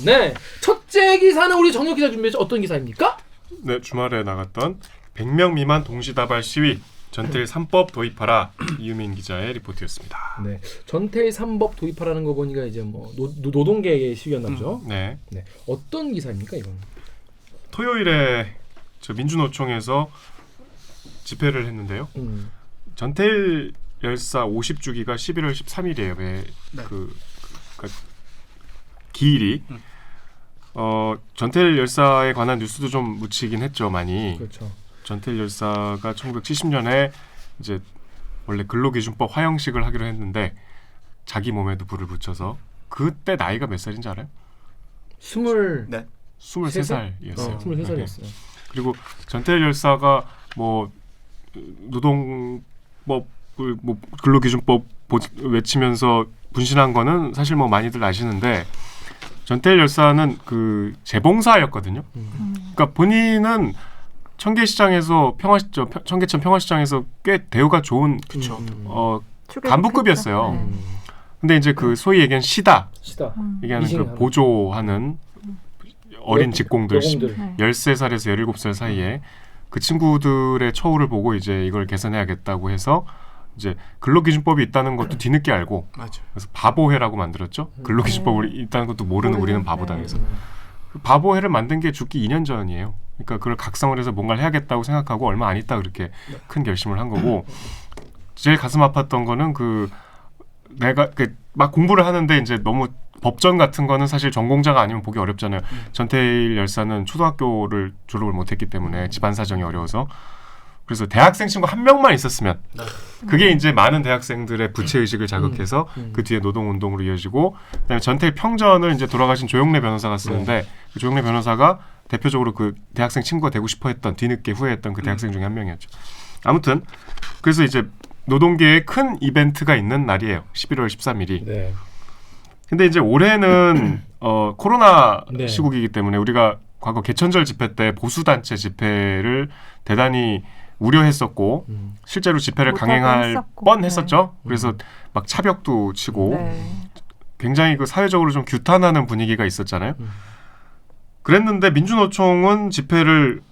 Speaker 1: 네. 첫째 기사는 우리 정혁 기자 준비했죠. 어떤 기사입니까?
Speaker 3: 네, 주말에 나갔던 100명 미만 동시다발 시위 전태일 3법 도입하라 이유민 기자의 리포트였습니다.
Speaker 1: 네. 전태일 3법 도입하라는 거 보니까 이제 노동계의 시위였나 보죠.
Speaker 3: 네.
Speaker 1: 네. 어떤 기사입니까, 이건?
Speaker 3: 토요일에 저 민주노총에서 집회를 했는데요. 전태일 열사 50주기가 11월 13일이에요. 그 기일이. 전태일 열사에 관한 뉴스도 좀 묻히긴 했죠, 많이.
Speaker 1: 그렇죠.
Speaker 3: 전태일 열사가 1970년에 이제 원래 근로기준법 화형식을 하기로 했는데 자기 몸에도 불을 붙여서 그때 나이가 몇 살인지 알아요?
Speaker 4: 네.
Speaker 3: 23살이었어요.
Speaker 1: 23살이었어요.
Speaker 3: 그리고 전태일 열사가 뭐 노동법을 뭐 근로기준법 외치면서 분신한 거는 사실 뭐 많이들 아시는데 전태일 열사는 그 재봉사였거든요. 그러니까 본인은 청계시장에서 청계천 평화시장에서 꽤 대우가 좋은 간부급이었어요. 근데 이제 그 소위 얘기하는 시다 얘기하는 그 보조하는 어린 직공들
Speaker 1: 여공들.
Speaker 3: 13살에서 17살 사이에 그 친구들의 처우를 보고 이제 이걸 개선해야겠다고 해서 이제 근로기준법이 있다는 것도 뒤늦게 알고
Speaker 4: 맞아.
Speaker 3: 그래서 바보회라고 만들었죠. 근로기준법이 있다는 것도 모르는 우리는 바보다 해서 그 바보회를 만든 게 죽기 2년 전이에요. 그러니까 그걸 각성을 해서 뭔가를 해야겠다고 생각하고 얼마 안 있다 그렇게 큰 결심을 한 거고 제일 가슴 아팠던 거는 그 내가 막 공부를 하는데 이제 너무 법전 같은 거는 사실 전공자가 아니면 보기 어렵잖아요. 전태일 열사는 초등학교를 졸업을 못했기 때문에 집안 사정이 어려워서 그래서 대학생 친구 한 명만 있었으면 그게 이제 많은 대학생들의 부채의식을 자극해서 그 뒤에 노동운동으로 이어지고 그다음에 전태일 평전을 이제 돌아가신 조영래 변호사가 쓰는데 그 조영래 변호사가 대표적으로 그 대학생 친구가 되고 싶어 했던 뒤늦게 후회했던 그 대학생 중에 한 명이었죠. 아무튼 그래서 이제 노동계에 큰 이벤트가 있는 날이에요. 11월 13일이.
Speaker 1: 네.
Speaker 3: 근데 이제 올해는 코로나
Speaker 1: 네.
Speaker 3: 시국이기 때문에 우리가 과거 개천절 집회 때 보수단체 집회를 대단히 우려했었고 실제로 집회를
Speaker 2: 못하고
Speaker 3: 강행할
Speaker 2: 했었고.
Speaker 3: 뻔했었죠. 그래서 막 차벽도 치고 굉장히 그 사회적으로 좀 규탄하는 분위기가 있었잖아요. 그랬는데 민주노총은 집회를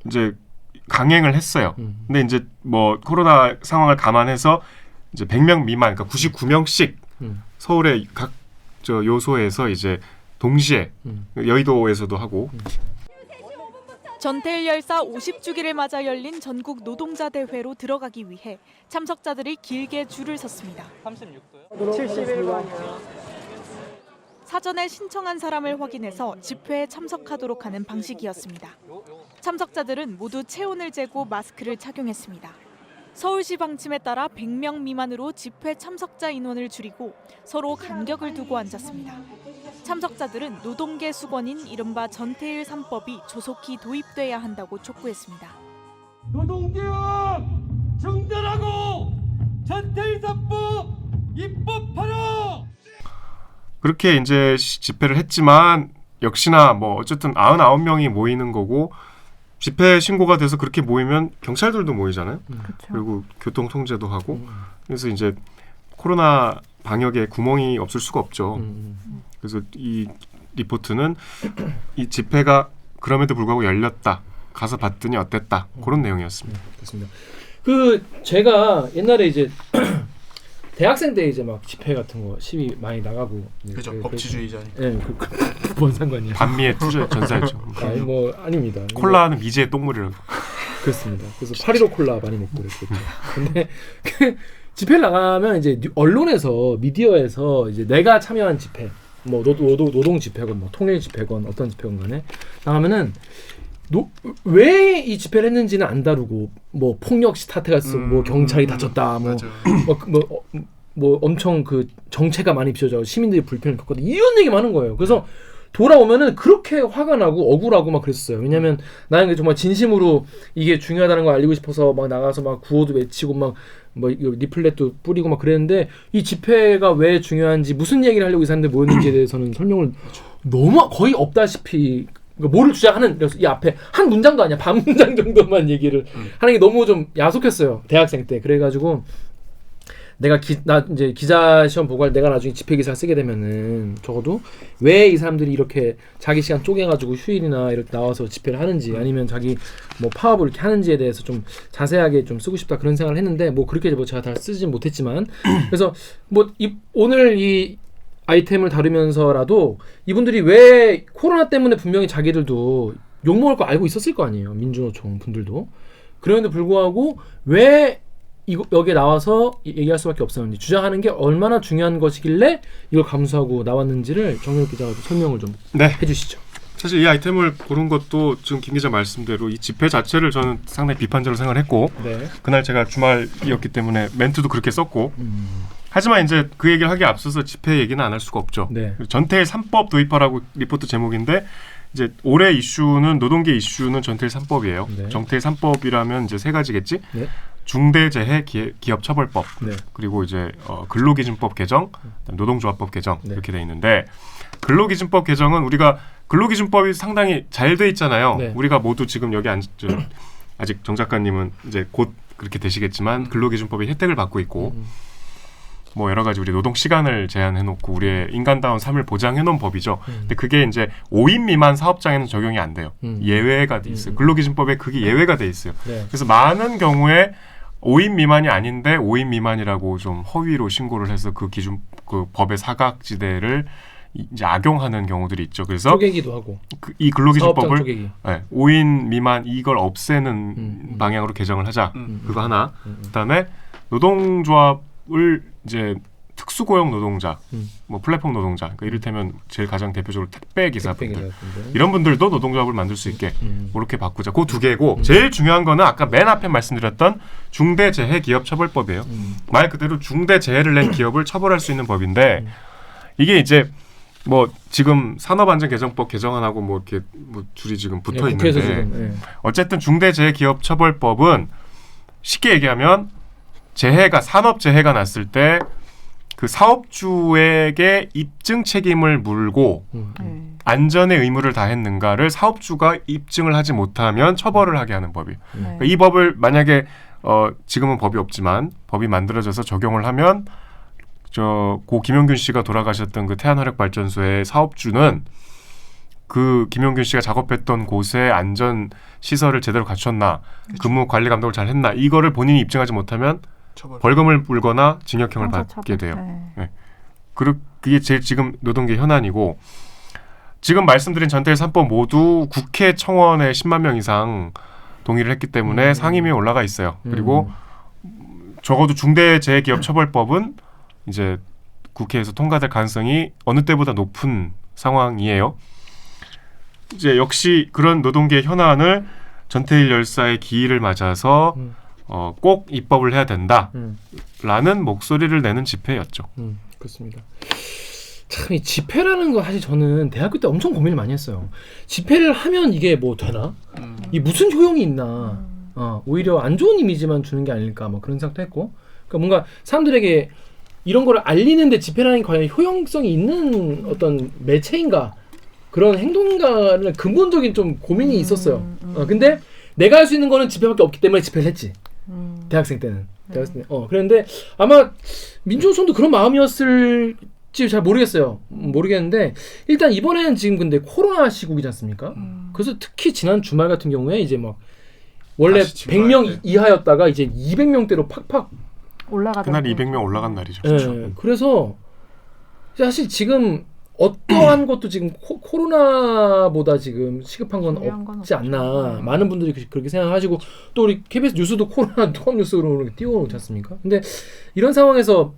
Speaker 3: 이제 강행을 했어요. 근데 이제 뭐 코로나 상황을 감안해서 이제 100명 미만, 그러니까 99명씩 서울의 각 저 요소에서 이제 동시에 여의도에서도 하고
Speaker 6: 전태일 열사 50주기를 맞아 열린 전국 노동자 대회로 들어가기 위해 참석자들이 길게 줄을 섰습니다. 71번이요. 사전에 신청한 사람을 확인해서 집회에 참석하도록 하는 방식이었습니다. 참석자들은 모두 체온을 재고 마스크를 착용했습니다. 서울시 방침에 따라 100명 미만으로 집회 참석자 인원을 줄이고 서로 간격을 두고 앉았습니다. 참석자들은 노동계 수건인 이른바 전태일 3법이 조속히 도입돼야 한다고 촉구했습니다.
Speaker 7: 노동개혁 정달하고 전태일 3법 입법하라!
Speaker 3: 그렇게 이제 집회를 했지만 역시나 뭐 어쨌든 99명이 모이는 거고 집회 신고가 돼서 그렇게 모이면 경찰들도 모이잖아요. 그리고 교통 통제도 하고 그래서 이제 코로나 방역에 구멍이 없을 수가 없죠. 그래서 이 리포트는 이 집회가 그럼에도 불구하고 열렸다. 가서 봤더니 어땠다. 그런 내용이었습니다.
Speaker 1: 그렇습니다. 그 제가 옛날에 이제 대학생 때 이제 막 집회 같은 거 시위 많이 나가고
Speaker 4: 그죠. 법치주의자.
Speaker 1: 예, 뭔 상관이야?
Speaker 3: 반미의 투자 전사였죠.
Speaker 1: 아니 뭐 아닙니다.
Speaker 3: 콜라는 미제의 똥물이라고. 그렇습니다.
Speaker 1: 그래서 8.15 콜라 많이 먹고 그랬겠죠. 근데 그 집회를 나가면 이제 언론에서 미디어에서 이제 내가 참여한 집회, 뭐 노동 집회건 뭐 통일 집회건 어떤 집회건 간에 나가면은 왜 이 집회를 했는지는 안 다루고 뭐 폭력 스타트가 쓰고 뭐 경찰이 다쳤다 뭐 엄청 그 정체가 많이 비춰져 시민들이 불편을 겪거든 이런 얘기 많은 거예요. 그래서 돌아오면은 그렇게 화가 나고 억울하고 막 그랬어요. 왜냐면 나는 정말 진심으로 이게 중요하다는 걸 알리고 싶어서 막 나가서 막 구호도 외치고 막 뭐 리플렛도 뿌리고 막 그랬는데 이 집회가 왜 중요한지 무슨 얘기를 하려고 이 사람들 모였는지에 대해서는 설명을 너무 거의 없다시피 뭐를 주장하는 이 앞에 한 문장도 아니야 반 문장 정도만 얘기를 하는 게 너무 좀 야속했어요 대학생 때. 그래가지고 내가 이제 기자 시험 보고 할 내가 나중에 집회 기사 쓰게 되면은 적어도 왜 이 사람들이 이렇게 자기 시간 쪼개가지고 휴일이나 이렇게 나와서 집회를 하는지 아니면 자기 뭐 파업을 이렇게 하는지에 대해서 좀 자세하게 좀 쓰고 싶다 그런 생각을 했는데 뭐 그렇게 뭐 제가 다 쓰진 못했지만 그래서 뭐 오늘 이 아이템을 다루면서라도 이분들이 왜 코로나 때문에 분명히 자기들도 욕먹을 거 알고 있었을 거 아니에요. 민주노총 분들도. 그럼에도 불구하고 왜 여기에 나와서 얘기할 수밖에 없었는지 주장하는 게 얼마나 중요한 것이길래 이걸 감수하고 나왔는지를 정현욱 기자가 설명을 좀 해주시죠.
Speaker 3: 사실 이 아이템을 고른 것도 지금 김 기자 말씀대로 이 집회 자체를 저는 상당히 비판적으로 생각을 했고 그날 제가 주말이었기 때문에 멘트도 그렇게 썼고 하지만 이제 그 얘기를 하기에 앞서서 집회 얘기는 안 할 수가 없죠.
Speaker 1: 네.
Speaker 3: 전태일 3법 도입하라고 리포트 제목인데 이제 올해 이슈는 노동계 이슈는 전태일 3법이에요.
Speaker 1: 네.
Speaker 3: 전태일 3법이라면 이제 세 가지겠지.
Speaker 1: 네.
Speaker 3: 중대재해 기업처벌법
Speaker 1: 네.
Speaker 3: 그리고 이제 근로기준법 개정, 노동조합법 개정
Speaker 1: 네.
Speaker 3: 이렇게 돼 있는데 근로기준법 개정은 우리가 근로기준법이 상당히 잘 돼 있잖아요.
Speaker 1: 네.
Speaker 3: 우리가 모두 지금 여기 아직 정 작가님은 이제 곧 그렇게 되시겠지만 근로기준법의 혜택을 받고 있고 뭐 여러 가지 우리 노동 시간을 제한해놓고 우리의 인간다운 삶을 보장해놓은 법이죠. 근데 그게 이제 5인 미만 사업장에는 적용이 안 돼요. 예외가 돼 있어요. 근로기준법에 그게 예외가 돼 있어요.
Speaker 1: 네.
Speaker 3: 그래서 많은 경우에 5인 미만이 아닌데 5인 미만이라고 좀 허위로 신고를 해서 그 기준 그 법의 사각지대를 이제 악용하는 경우들이 있죠. 그래서
Speaker 1: 쪼개기도 하고
Speaker 3: 이
Speaker 1: 사업장
Speaker 3: 근로기준법을
Speaker 1: 쪼개기.
Speaker 3: 5인 미만 이걸 없애는 방향으로 개정을 하자. 그거 하나. 그다음에 노동조합을 이제 특수고용 노동자, 뭐 플랫폼 노동자, 그러니까 이를테면 제일 가장 대표적으로 택배 기사분들 이런 분들도 노동조합을 만들 수 있게 그렇게 바꾸자. 그 두 개고 제일 중요한 거는 아까 맨 앞에 말씀드렸던 중대재해기업처벌법이에요. 말 그대로 중대재해를 낸 기업을 처벌할 수 있는 법인데 이게 이제 뭐 지금 산업안전개정법 개정안하고 뭐 이렇게 뭐 줄이 지금 붙어
Speaker 1: 네, 국회에서
Speaker 3: 있는데
Speaker 1: 지금,
Speaker 3: 어쨌든 중대재해기업처벌법은 쉽게 얘기하면 산업재해가 났을 때 그 사업주에게 입증 책임을 물고
Speaker 2: 네.
Speaker 3: 안전의 의무를 다했는가를 사업주가 입증을 하지 못하면 처벌을 하게 하는 법이에요.
Speaker 2: 네.
Speaker 3: 그러니까 이 법을 만약에 지금은 법이 없지만 법이 만들어져서 적용을 하면 고 김용균 씨가 돌아가셨던 그 태안화력발전소의 사업주는 그 김용균 씨가 작업했던 곳에 안전 시설을 제대로 갖췄나, 근무 관리 감독을 잘 했나 이거를 본인이 입증하지 못하면 벌금을 물거나 징역형을 받게 돼요.
Speaker 2: 네.
Speaker 3: 그게 제일 지금 노동계 현안이고 지금 말씀드린 전태일 3법 모두 국회 청원에 10만 명 이상 동의를 했기 때문에 상임위에 올라가 있어요. 그리고 적어도 중대재해기업처벌법은 이제 국회에서 통과될 가능성이 어느 때보다 높은 상황이에요. 이제 역시 그런 노동계 현안을 전태일 열사의 기일을 맞아서 꼭 입법을 해야 된다라는 목소리를 내는 집회였죠.
Speaker 1: 그렇습니다. 참 이 집회라는 거 사실 저는 대학교 때 엄청 고민을 많이 했어요. 집회를 하면 이게 뭐 되나? 이 무슨 효용이 있나? 오히려 안 좋은 이미지만 주는 게 아닐까? 뭐 그런 생각도 했고. 그러니까 뭔가 사람들에게 이런 거를 알리는데 집회라는 게 과연 효용성이 있는 어떤 매체인가? 그런 행동인가는 근본적인 좀 고민이 있었어요. 근데 내가 할 수 있는 거는 집회밖에 없기 때문에 집회를 했지. 대학생 때는. 그런데 아마 민주노총도 그런 마음이었을지 잘 모르겠어요. 모르겠는데 일단 이번에는 지금 근데 코로나 시국이지 않습니까? 그래서 특히 지난 주말 같은 경우에 이제 막 원래 100명 이하였다가 이제 200명대로 팍팍
Speaker 2: 올라가던
Speaker 3: 그날 200명 올라간 날이죠.
Speaker 1: 네, 그래서 사실 지금 어떠한 것도 지금 코로나보다 지금 시급한 건 없지 않나. 많은 분들이 그렇게 생각하시고 또 우리 KBS 뉴스도 코로나 통합 뉴스로 띄워놓지 않습니까? 근데 이런 상황에서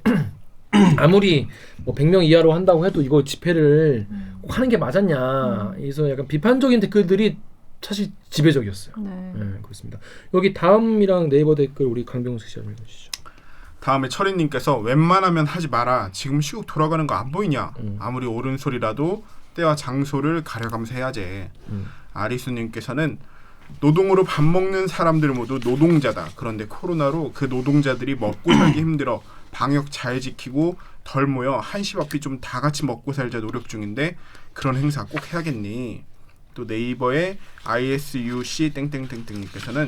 Speaker 1: 아무리 뭐 100명 이하로 한다고 해도 이거 집회를 꼭 하는 게 맞았냐. 그래서 약간 비판적인 댓글들이 사실 지배적이었어요.
Speaker 2: 네.
Speaker 1: 그렇습니다. 여기 다음이랑 네이버 댓글 우리 강병수 씨 읽어주시죠.
Speaker 4: 다음에 철인님께서 웬만하면 하지 마라. 지금 시국 돌아가는 거 안 보이냐. 아무리 옳은 소리라도 때와 장소를 가려가면서 해야지. 아리수님께서는 노동으로 밥 먹는 사람들 모두 노동자다. 그런데 코로나로 그 노동자들이 먹고 살기 힘들어 방역 잘 지키고 덜 모여 한시 앞이 좀 다 같이 먹고 살자 노력 중인데 그런 행사 꼭 해야겠니. 또 네이버의 ISUC 땡땡땡땡님께서는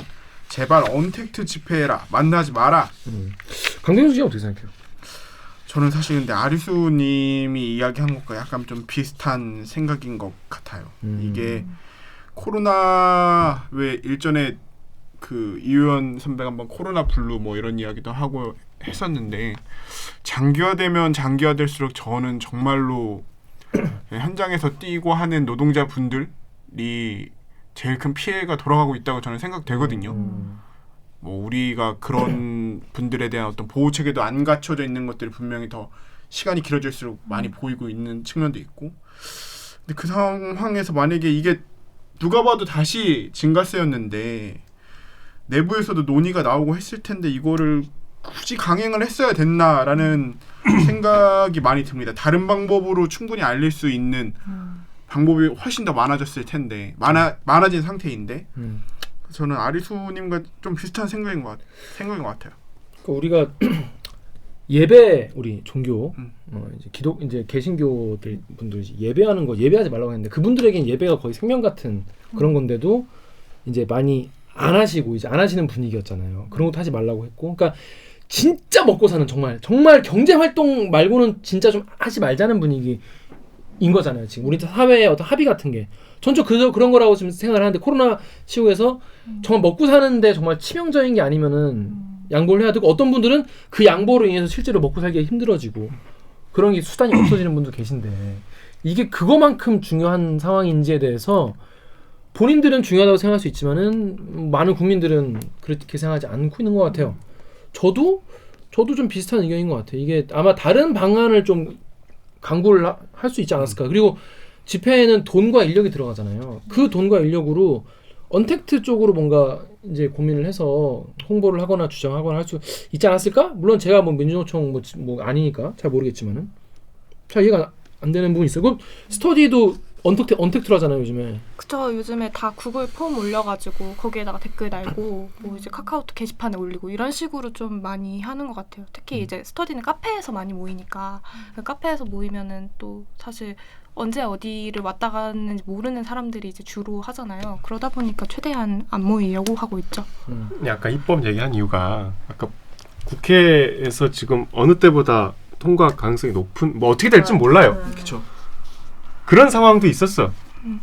Speaker 4: 제발 언택트 집회해라. 만나지 마라.
Speaker 1: 강병수 씨 어떻게 생각해요?
Speaker 4: 저는 사실 근데 아리수님이 이야기한 것과 약간 좀 비슷한 생각인 것 같아요. 이게 코로나 왜 일전에 그 이효연 선배가 한번 코로나 블루 뭐 이런 이야기도 하고 했었는데 장기화되면 장기화될수록 저는 정말로 현장에서 뛰고 하는 노동자분들이 제일 큰 피해가 돌아가고 있다고 저는 생각되거든요. 뭐 우리가 그런 분들에 대한 어떤 보호 체계도 안 갖춰져 있는 것들이 분명히 더 시간이 길어질수록 많이 보이고 있는 측면도 있고. 근데 그 상황에서 만약에 이게 누가 봐도 다시 증가세였는데 내부에서도 논의가 나오고 했을 텐데 이거를 굳이 강행을 했어야 됐나라는 생각이 많이 듭니다. 다른 방법으로 충분히 알릴 수 있는 방법이 훨씬 더 많아졌을 텐데 많아진 상태인데 저는 아리수님과 좀 비슷한 생각인 것 같아요.
Speaker 1: 그러니까 우리가 예배 우리 종교 이제 기독 이제 개신교들 분들 예배하는 거 예배하지 말라고 했는데 그분들에겐 예배가 거의 생명 같은 그런 건데도 이제 많이 안 하시고 이제 안 하시는 분위기였잖아요. 그런 것도 하지 말라고 했고, 그러니까 진짜 먹고 사는 정말 경제 활동 말고는 진짜 좀 하지 말자는 분위기인 거잖아요. 지금 우리 사회의 어떤 합의 같은 게 전혀 그런 거라고 지금 생각을 하는데 코로나 시국에서 정말 먹고 사는데 정말 치명적인 게 아니면은 양보를 해야 되고 어떤 분들은 그 양보로 인해서 실제로 먹고 살기가 힘들어지고 그런 게 수단이 없어지는 분도 계신데 이게 그거만큼 중요한 상황인지에 대해서 본인들은 중요하다고 생각할 수 있지만은 많은 국민들은 그렇게 생각하지 않고 있는 것 같아요. 저도 좀 비슷한 의견인 것 같아요. 이게 아마 다른 방안을 좀 강구를 할 수 있지 않았을까. 그리고 집회에는 돈과 인력이 들어가잖아요. 그 돈과 인력으로 언택트 쪽으로 뭔가 이제 고민을 해서 홍보를 하거나 주장하거나 할 수 있지 않았을까? 물론 제가 뭐 민주노총 뭐 아니니까 잘 모르겠지만은 잘 이해가 안 되는 부분이 있어요. 그 스터디도 언택트라잖아요 요즘에.
Speaker 5: 그쵸. 요즘에 다 구글 폼 올려가지고 거기에다가 댓글 달고 뭐 이제 카카오톡 게시판에 올리고 이런 식으로 좀 많이 하는 것 같아요. 특히 이제 스터디는 카페에서 많이 모이니까 그 카페에서 모이면은 또 사실 언제 어디를 왔다 갔는지 모르는 사람들이 이제 주로 하잖아요. 그러다 보니까 최대한 안 모이려고 하고 있죠.
Speaker 3: 아까 입법 얘기한 이유가 아까 국회에서 지금 어느 때보다 통과 가능성이 높은 뭐 어떻게 될지 몰라요.
Speaker 4: 그렇죠.
Speaker 3: 그런 상황도 있었어.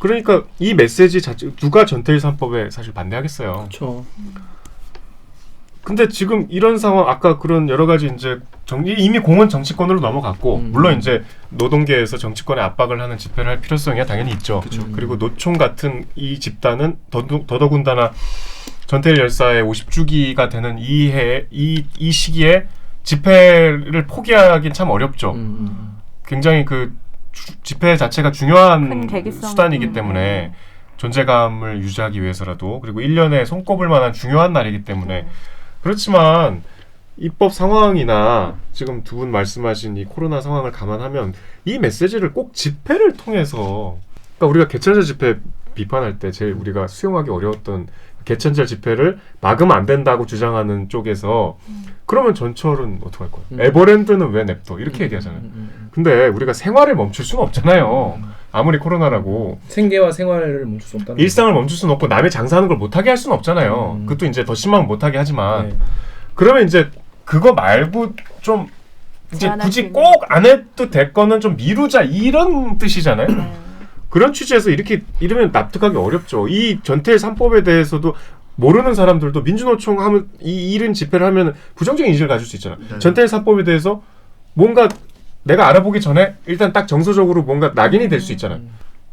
Speaker 3: 그러니까 이 메시지 자체 누가 전태일 3법에 사실 반대하겠어요.
Speaker 1: 그렇죠.
Speaker 3: 근데 지금 이런 상황 아까 그런 여러 가지 이제 이미 공은 정치권으로 넘어갔고 물론 이제 노동계에서 정치권에 압박을 하는 집회를 할 필요성이 당연히 있죠. 그리고 노총 같은 이 집단은 더더군다나 전태일 열사의 50주기가 되는 이 시기에 집회를 포기하긴 참 어렵죠. 굉장히 그 집회 자체가 중요한 수단이기 때문에 존재감을 유지하기 위해서라도 그리고 1년에 손꼽을 만한 중요한 날이기 때문에 그렇지만 입법 상황이나 지금 두 분 말씀하신 이 코로나 상황을 감안하면 이 메시지를 꼭 집회를 통해서 그러니까 우리가 개천절 집회 비판할 때 제일 우리가 수용하기 어려웠던 개천절 집회를 막으면 안 된다고 주장하는 쪽에서 그러면 전철은 어떡할 거야? 에버랜드는 왜 냅둬? 이렇게 얘기하잖아요. 근데 우리가 생활을 멈출 수는 없잖아요. 아무리 코로나라고.
Speaker 1: 생계와 생활을 멈출 수 없다는
Speaker 3: 일상을 멈출 수는 없고 남의 장사하는 걸 못하게 할 수는 없잖아요. 그것도 이제 더 심하면 못하게 하지만
Speaker 1: 네.
Speaker 3: 그러면 이제 그거 말고 좀 이제 굳이 꼭 안 해도 될 거는 좀 미루자 이런 뜻이잖아요. 그런 취지에서 이렇게 이러면 납득하기 어렵죠. 이 전태일 3법에 대해서도 모르는 사람들도 민주노총 하면 이 이른 집회를 하면 부정적인 인식을 가질 수 있잖아. 전태일 3법에 대해서 뭔가 내가 알아보기 전에 일단 딱 정서적으로 뭔가 낙인이 될 수 있잖아요.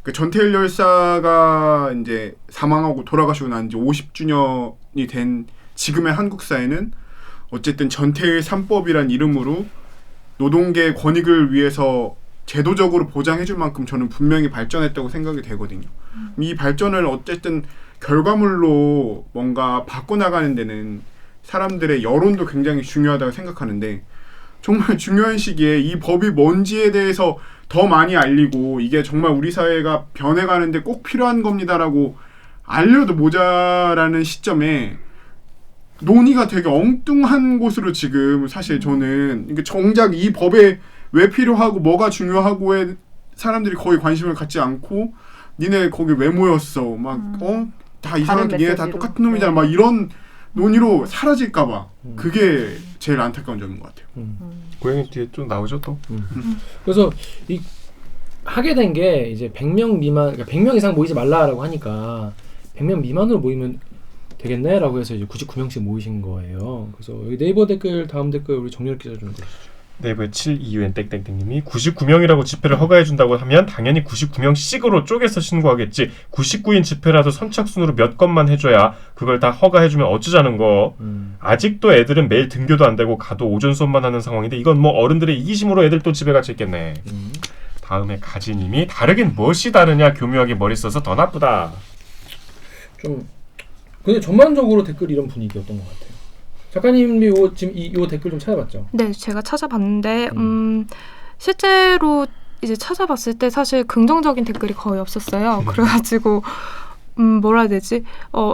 Speaker 4: 그 전태일 열사가 이제 사망하고 돌아가시고 난 지 50주년이 된 지금의 한국 사회는 어쨌든 전태일 3법이란 이름으로 노동계의 권익을 위해서 제도적으로 보장해줄 만큼 저는 분명히 발전했다고 생각이 되거든요. 이 발전을 어쨌든 결과물로 뭔가 바꿔나가는 데는 사람들의 여론도 굉장히 중요하다고 생각하는데 정말 중요한 시기에 이 법이 뭔지에 대해서 더 많이 알리고 이게 정말 우리 사회가 변해가는데 꼭 필요한 겁니다라고 알려도 모자라는 시점에 논의가 되게 엉뚱한 곳으로 지금 사실 저는 이게 정작 이 법에 왜 필요하고 뭐가 중요하고에 사람들이 거의 관심을 갖지 않고 니네 거기 왜 모였어 막 다 이상하게 니네 다 똑같은 놈이잖아 막 이런 논의로 사라질까봐 그게 제일 안타까운 점인 것 같아요.
Speaker 3: 고양이 뒤에 좀 나오죠 또.
Speaker 1: 그래서 이 하게 된 게 이제 100명 미만, 그러니까 100명 이상 모이지 말라라고 하니까 100명 미만으로 모이면 되겠네라고 해서 이제 99명씩 모이신 거예요. 그래서 여기 네이버 댓글 다음 댓글 우리 정렬 기자 좀 해주시죠.
Speaker 3: 네이버에 7EUN 땡땡땡님이 99명이라고 집회를 허가해준다고 하면 당연히 99명씩으로 쪼개서 신고하겠지. 99인 집회라도 선착순으로 몇 건만 해줘야 그걸 다 허가해주면 어쩌자는 거. 아직도 애들은 매일 등교도 안 되고 가도 오전 수업만 하는 상황인데 이건 뭐 어른들의 이기심으로 애들 또 집에 갇혀 있겠네. 다음에 가지님이 다르긴 무엇이 다르냐 교묘하게 머리 써서 더 나쁘다.
Speaker 1: 좀 근데 전반적으로 댓글 이런 분위기였던 것 같아요. 작가님이 요 지금 요 댓글 좀 찾아봤죠?
Speaker 5: 네, 제가 찾아봤는데 실제로 이제 찾아봤을 때 사실 긍정적인 댓글이 거의 없었어요. 그래가지고 뭐라 해야 되지?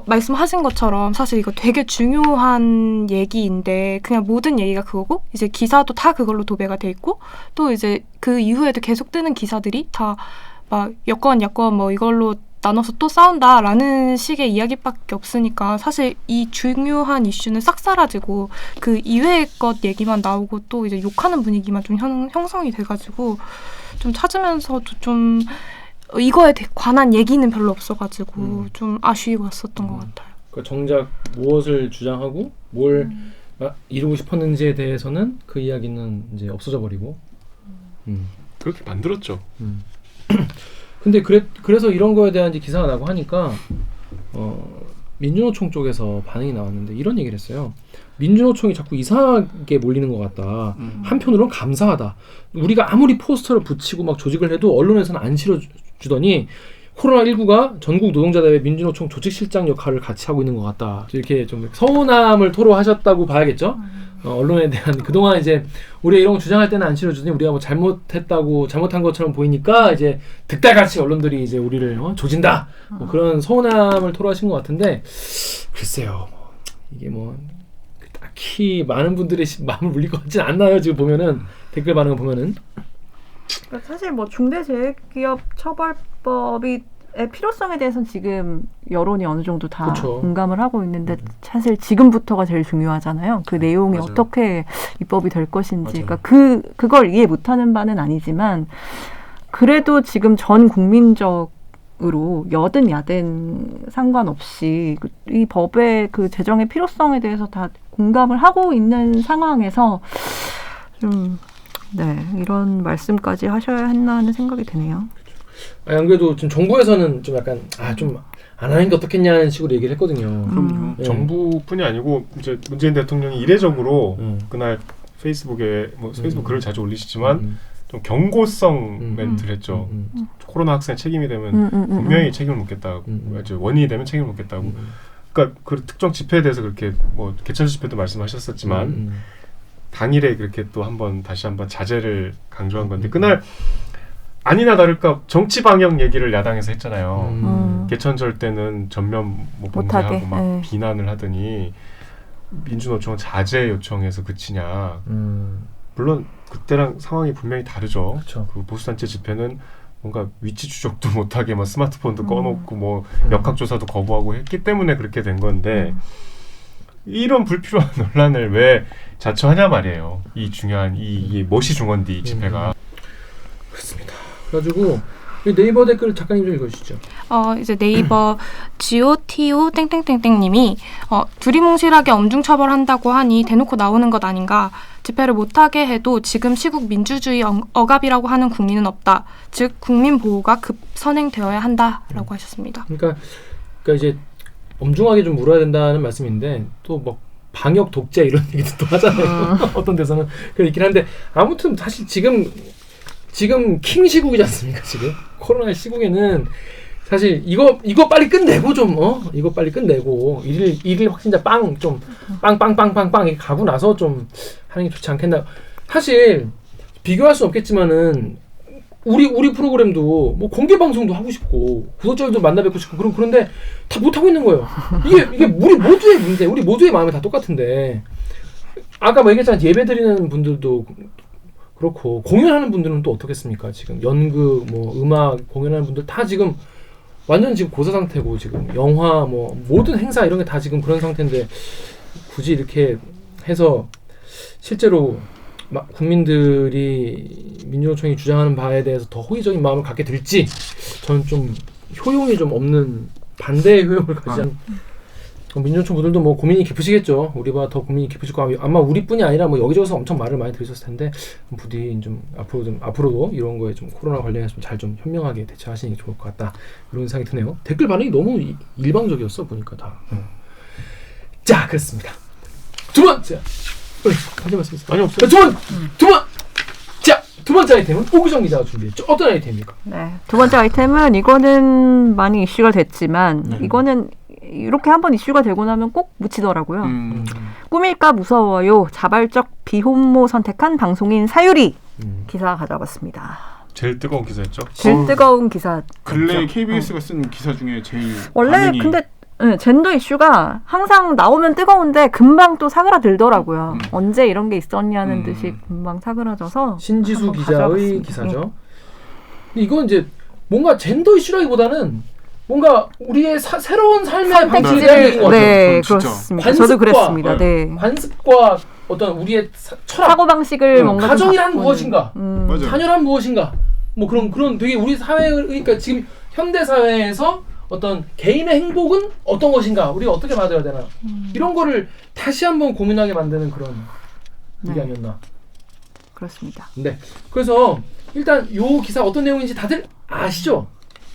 Speaker 5: 말씀하신 것처럼 사실 이거 되게 중요한 얘기인데 그냥 모든 얘기가 그거고 이제 기사도 다 그걸로 도배가 돼 있고 또 이제 그 이후에도 계속 뜨는 기사들이 다 막 여권 뭐 이걸로 나눠서 또 싸운다라는 식의 이야기밖에 없으니까 사실 이 중요한 이슈는 싹 사라지고 그 이외의 것 얘기만 나오고 또 이제 욕하는 분위기만 좀 형성이 돼가지고 좀 찾으면서도 좀 이거에 관한 얘기는 별로 없어가지고 좀 아쉬웠었던 것 같아요.
Speaker 1: 그러니까 정작 무엇을 주장하고 뭘 이루고 싶었는지에 대해서는 그 이야기는 이제 없어져 버리고
Speaker 3: 그렇게 만들었죠.
Speaker 1: 근데 그래서 이런 거에 대한 이제 기사가 나고 하니까 민주노총 쪽에서 반응이 나왔는데 이런 얘기를 했어요. 민주노총이 자꾸 이상하게 몰리는 것 같다. 한편으로는 감사하다. 우리가 아무리 포스터를 붙이고 막 조직을 해도 언론에서는 안 실어주더니 코로나19가 전국 노동자대회 민주노총 조직실장 역할을 같이 하고 있는 것 같다. 이렇게 좀 서운함을 토로하셨다고 봐야겠죠. 언론에 대한 그동안 이제 우리가 이런 거 주장할 때는 안 실어주더니 우리가 뭐 잘못한 것처럼 보이니까 이제 득달같이 언론들이 이제 우리를 조진다. 뭐 그런 서운함을 토로하신 것 같은데 글쎄요. 이게 뭐 딱히 많은 분들의 마음을 물릴 것 같진 않나요? 지금 보면은 댓글 반응을 보면은.
Speaker 2: 사실 뭐 중대재해기업 처벌법이 필요성에 대해서는 지금 여론이 어느 정도 다
Speaker 1: 그쵸.
Speaker 2: 공감을 하고 있는데 사실 지금부터가 제일 중요하잖아요. 그 내용이
Speaker 4: 맞아요.
Speaker 2: 어떻게 입법이 될 것인지.
Speaker 1: 맞아요.
Speaker 2: 그러니까 그걸 이해 못하는 바는 아니지만 그래도 지금 전 국민적으로 여든 야든 상관없이 이 법의 그 제정의 필요성에 대해서 다 공감을 하고 있는 상황에서 좀 이런 말씀까지 하셔야 했나 하는 생각이 드네요.
Speaker 1: 안 그래도 지금 정부에서는 좀 약간 좀 안 하는 게 어떻겠냐는 식으로 얘기를 했거든요.
Speaker 4: 그럼요.
Speaker 1: 네.
Speaker 3: 정부뿐이 아니고 이제 문재인 대통령이 이례적으로 그날 페이스북에 페이스북 글을 자주 올리시지만 좀 경고성 멘트를 했죠. 코로나 확산에 책임이 되면 분명히 책임을 묻겠다고, 이제 원인이 되면 책임을 묻겠다고. 그러니까 그 특정 집회에 대해서 그렇게 뭐 개천수 집회도 말씀하셨었지만 당일에 그렇게 또 다시 한번 자제를 강조한 건데 그날 아니나 다를까 정치 방역 얘기를 야당에서 했잖아요. 개천절 때는 전면 봉쇄하고 막 비난을 하더니 민주노총은 자제 요청해서 그치냐. 물론 그때랑 상황이 분명히 다르죠.
Speaker 1: 그쵸.
Speaker 3: 그 보수단체 집회는 뭔가 위치 추적도 못하게 막 스마트폰도 꺼놓고 뭐 역학조사도 거부하고 했기 때문에 그렇게 된 건데 이런 불필요한 논란을 왜 자처하냐 말이에요. 이 중요한 이 멋이 중헌디 집회가.
Speaker 1: 그렇습니다. 그래가지고 네이버 댓글 작가님 좀 읽어주시죠.
Speaker 5: 이제 네이버 GOTO 땡땡땡땡님이 두리뭉실하게 엄중 처벌한다고 하니 대놓고 나오는 것 아닌가. 집회를 못하게 해도 지금 시국 민주주의 억압이라고 하는 국민은 없다. 즉 국민 보호가 급 선행되어야 한다라고 하셨습니다.
Speaker 1: 그러니까 이제 엄중하게 좀 물어야 된다는 말씀인데 또 뭐 방역 독재 이런 얘기도 또 하잖아요. 어떤 데서는 그렇긴 있긴 한데 아무튼 사실 지금 킹 시국이지 않습니까? 지금 코로나 시국에는 사실 이거 빨리 끝내고 좀 이거 빨리 끝내고 일일 확진자 빵빵빵빵빵 이렇게 가고 나서 좀 하는 게 좋지 않겠나. 사실 비교할 수 없겠지만은 우리 프로그램도 뭐 공개 방송도 하고 싶고 구독자들도 만나 뵙고 싶고 그런데 다 못 하고 있는 거예요. 이게 우리 모두의 문제, 우리 모두의 마음이 다 똑같은데 아까 뭐 얘기했잖아요. 예배 드리는 분들도 그렇고 공연하는 분들은 또 어떻겠습니까? 지금 연극, 뭐 음악 공연하는 분들 다 지금 완전 지금 고사 상태고 지금 영화 뭐 모든 행사 이런 게 다 지금 그런 상태인데 굳이 이렇게 해서 실제로 막 국민들이 민주노총이 주장하는 바에 대해서 더 호의적인 마음을 갖게 될지 저는 좀 효용이 좀 없는 반대의 효용을 가지는 민주노총 분들도 뭐 고민이 깊으시겠죠. 우리보다 더 고민이 깊으실 거고 아마 우리뿐이 아니라 뭐 여기저기서 엄청 말을 많이 들으셨을 텐데 부디 좀 앞으로도 이런 거에 좀 코로나 관련해서 잘 좀 현명하게 대처하시는 게 좋을 것 같다 이런 생각이 드네요. 댓글 반응이 너무 일방적이었어 보니까 다. 자 그렇습니다. 두 번째. 하지 말씀하세요.
Speaker 3: 아니 없어요.
Speaker 1: 두 번째 아이템은 오규정 기자가 준비했죠. 어떤 아이템입니까?
Speaker 2: 네, 두 번째 아이템은 이거는 많이 이슈가 됐지만 이거는 이렇게 한번 이슈가 되고 나면 꼭 묻히더라고요. 꿈일까 무서워요. 자발적 비혼모 선택한 방송인 사유리 기사 가져왔습니다.
Speaker 3: 제일 뜨거운 기사였죠.
Speaker 2: 제일 뜨거운 기사.
Speaker 4: 근래 KBS가 쓴 기사 중에 제일
Speaker 2: 원래
Speaker 4: 반응이
Speaker 2: 근데 젠더 이슈가 항상 나오면 뜨거운데 금방 또 사그라들더라고요. 언제 이런 게 있었냐는 듯이 금방 사그라져서
Speaker 1: 신지수
Speaker 2: 한번
Speaker 1: 기자의
Speaker 2: 가져와봤습니다.
Speaker 1: 기사죠. 근데 이건 이제 뭔가 젠더 이슈라기보다는 뭔가 우리의 새로운 삶의 방식에 대한 얘기인 것 같아요.
Speaker 2: 네,
Speaker 4: 진짜.
Speaker 2: 그렇습니다. 저도 그랬습니다. 네.
Speaker 1: 관습과 어떤 우리의 철학,
Speaker 2: 사고 방식을 뭔가
Speaker 1: 가정이란
Speaker 2: 좀
Speaker 1: 무엇인가,
Speaker 4: 맞아요.
Speaker 1: 자녀란 무엇인가, 뭐 그런 되게 우리 사회 그러니까 지금 현대 사회에서 어떤 개인의 행복은 어떤 것인가, 우리가 어떻게 맞아야 되나 이런 거를 다시 한번 고민하게 만드는 그런 일이 아니었나.
Speaker 2: 그렇습니다.
Speaker 1: 네, 그래서 일단 요 기사 어떤 내용인지 다들 아시죠?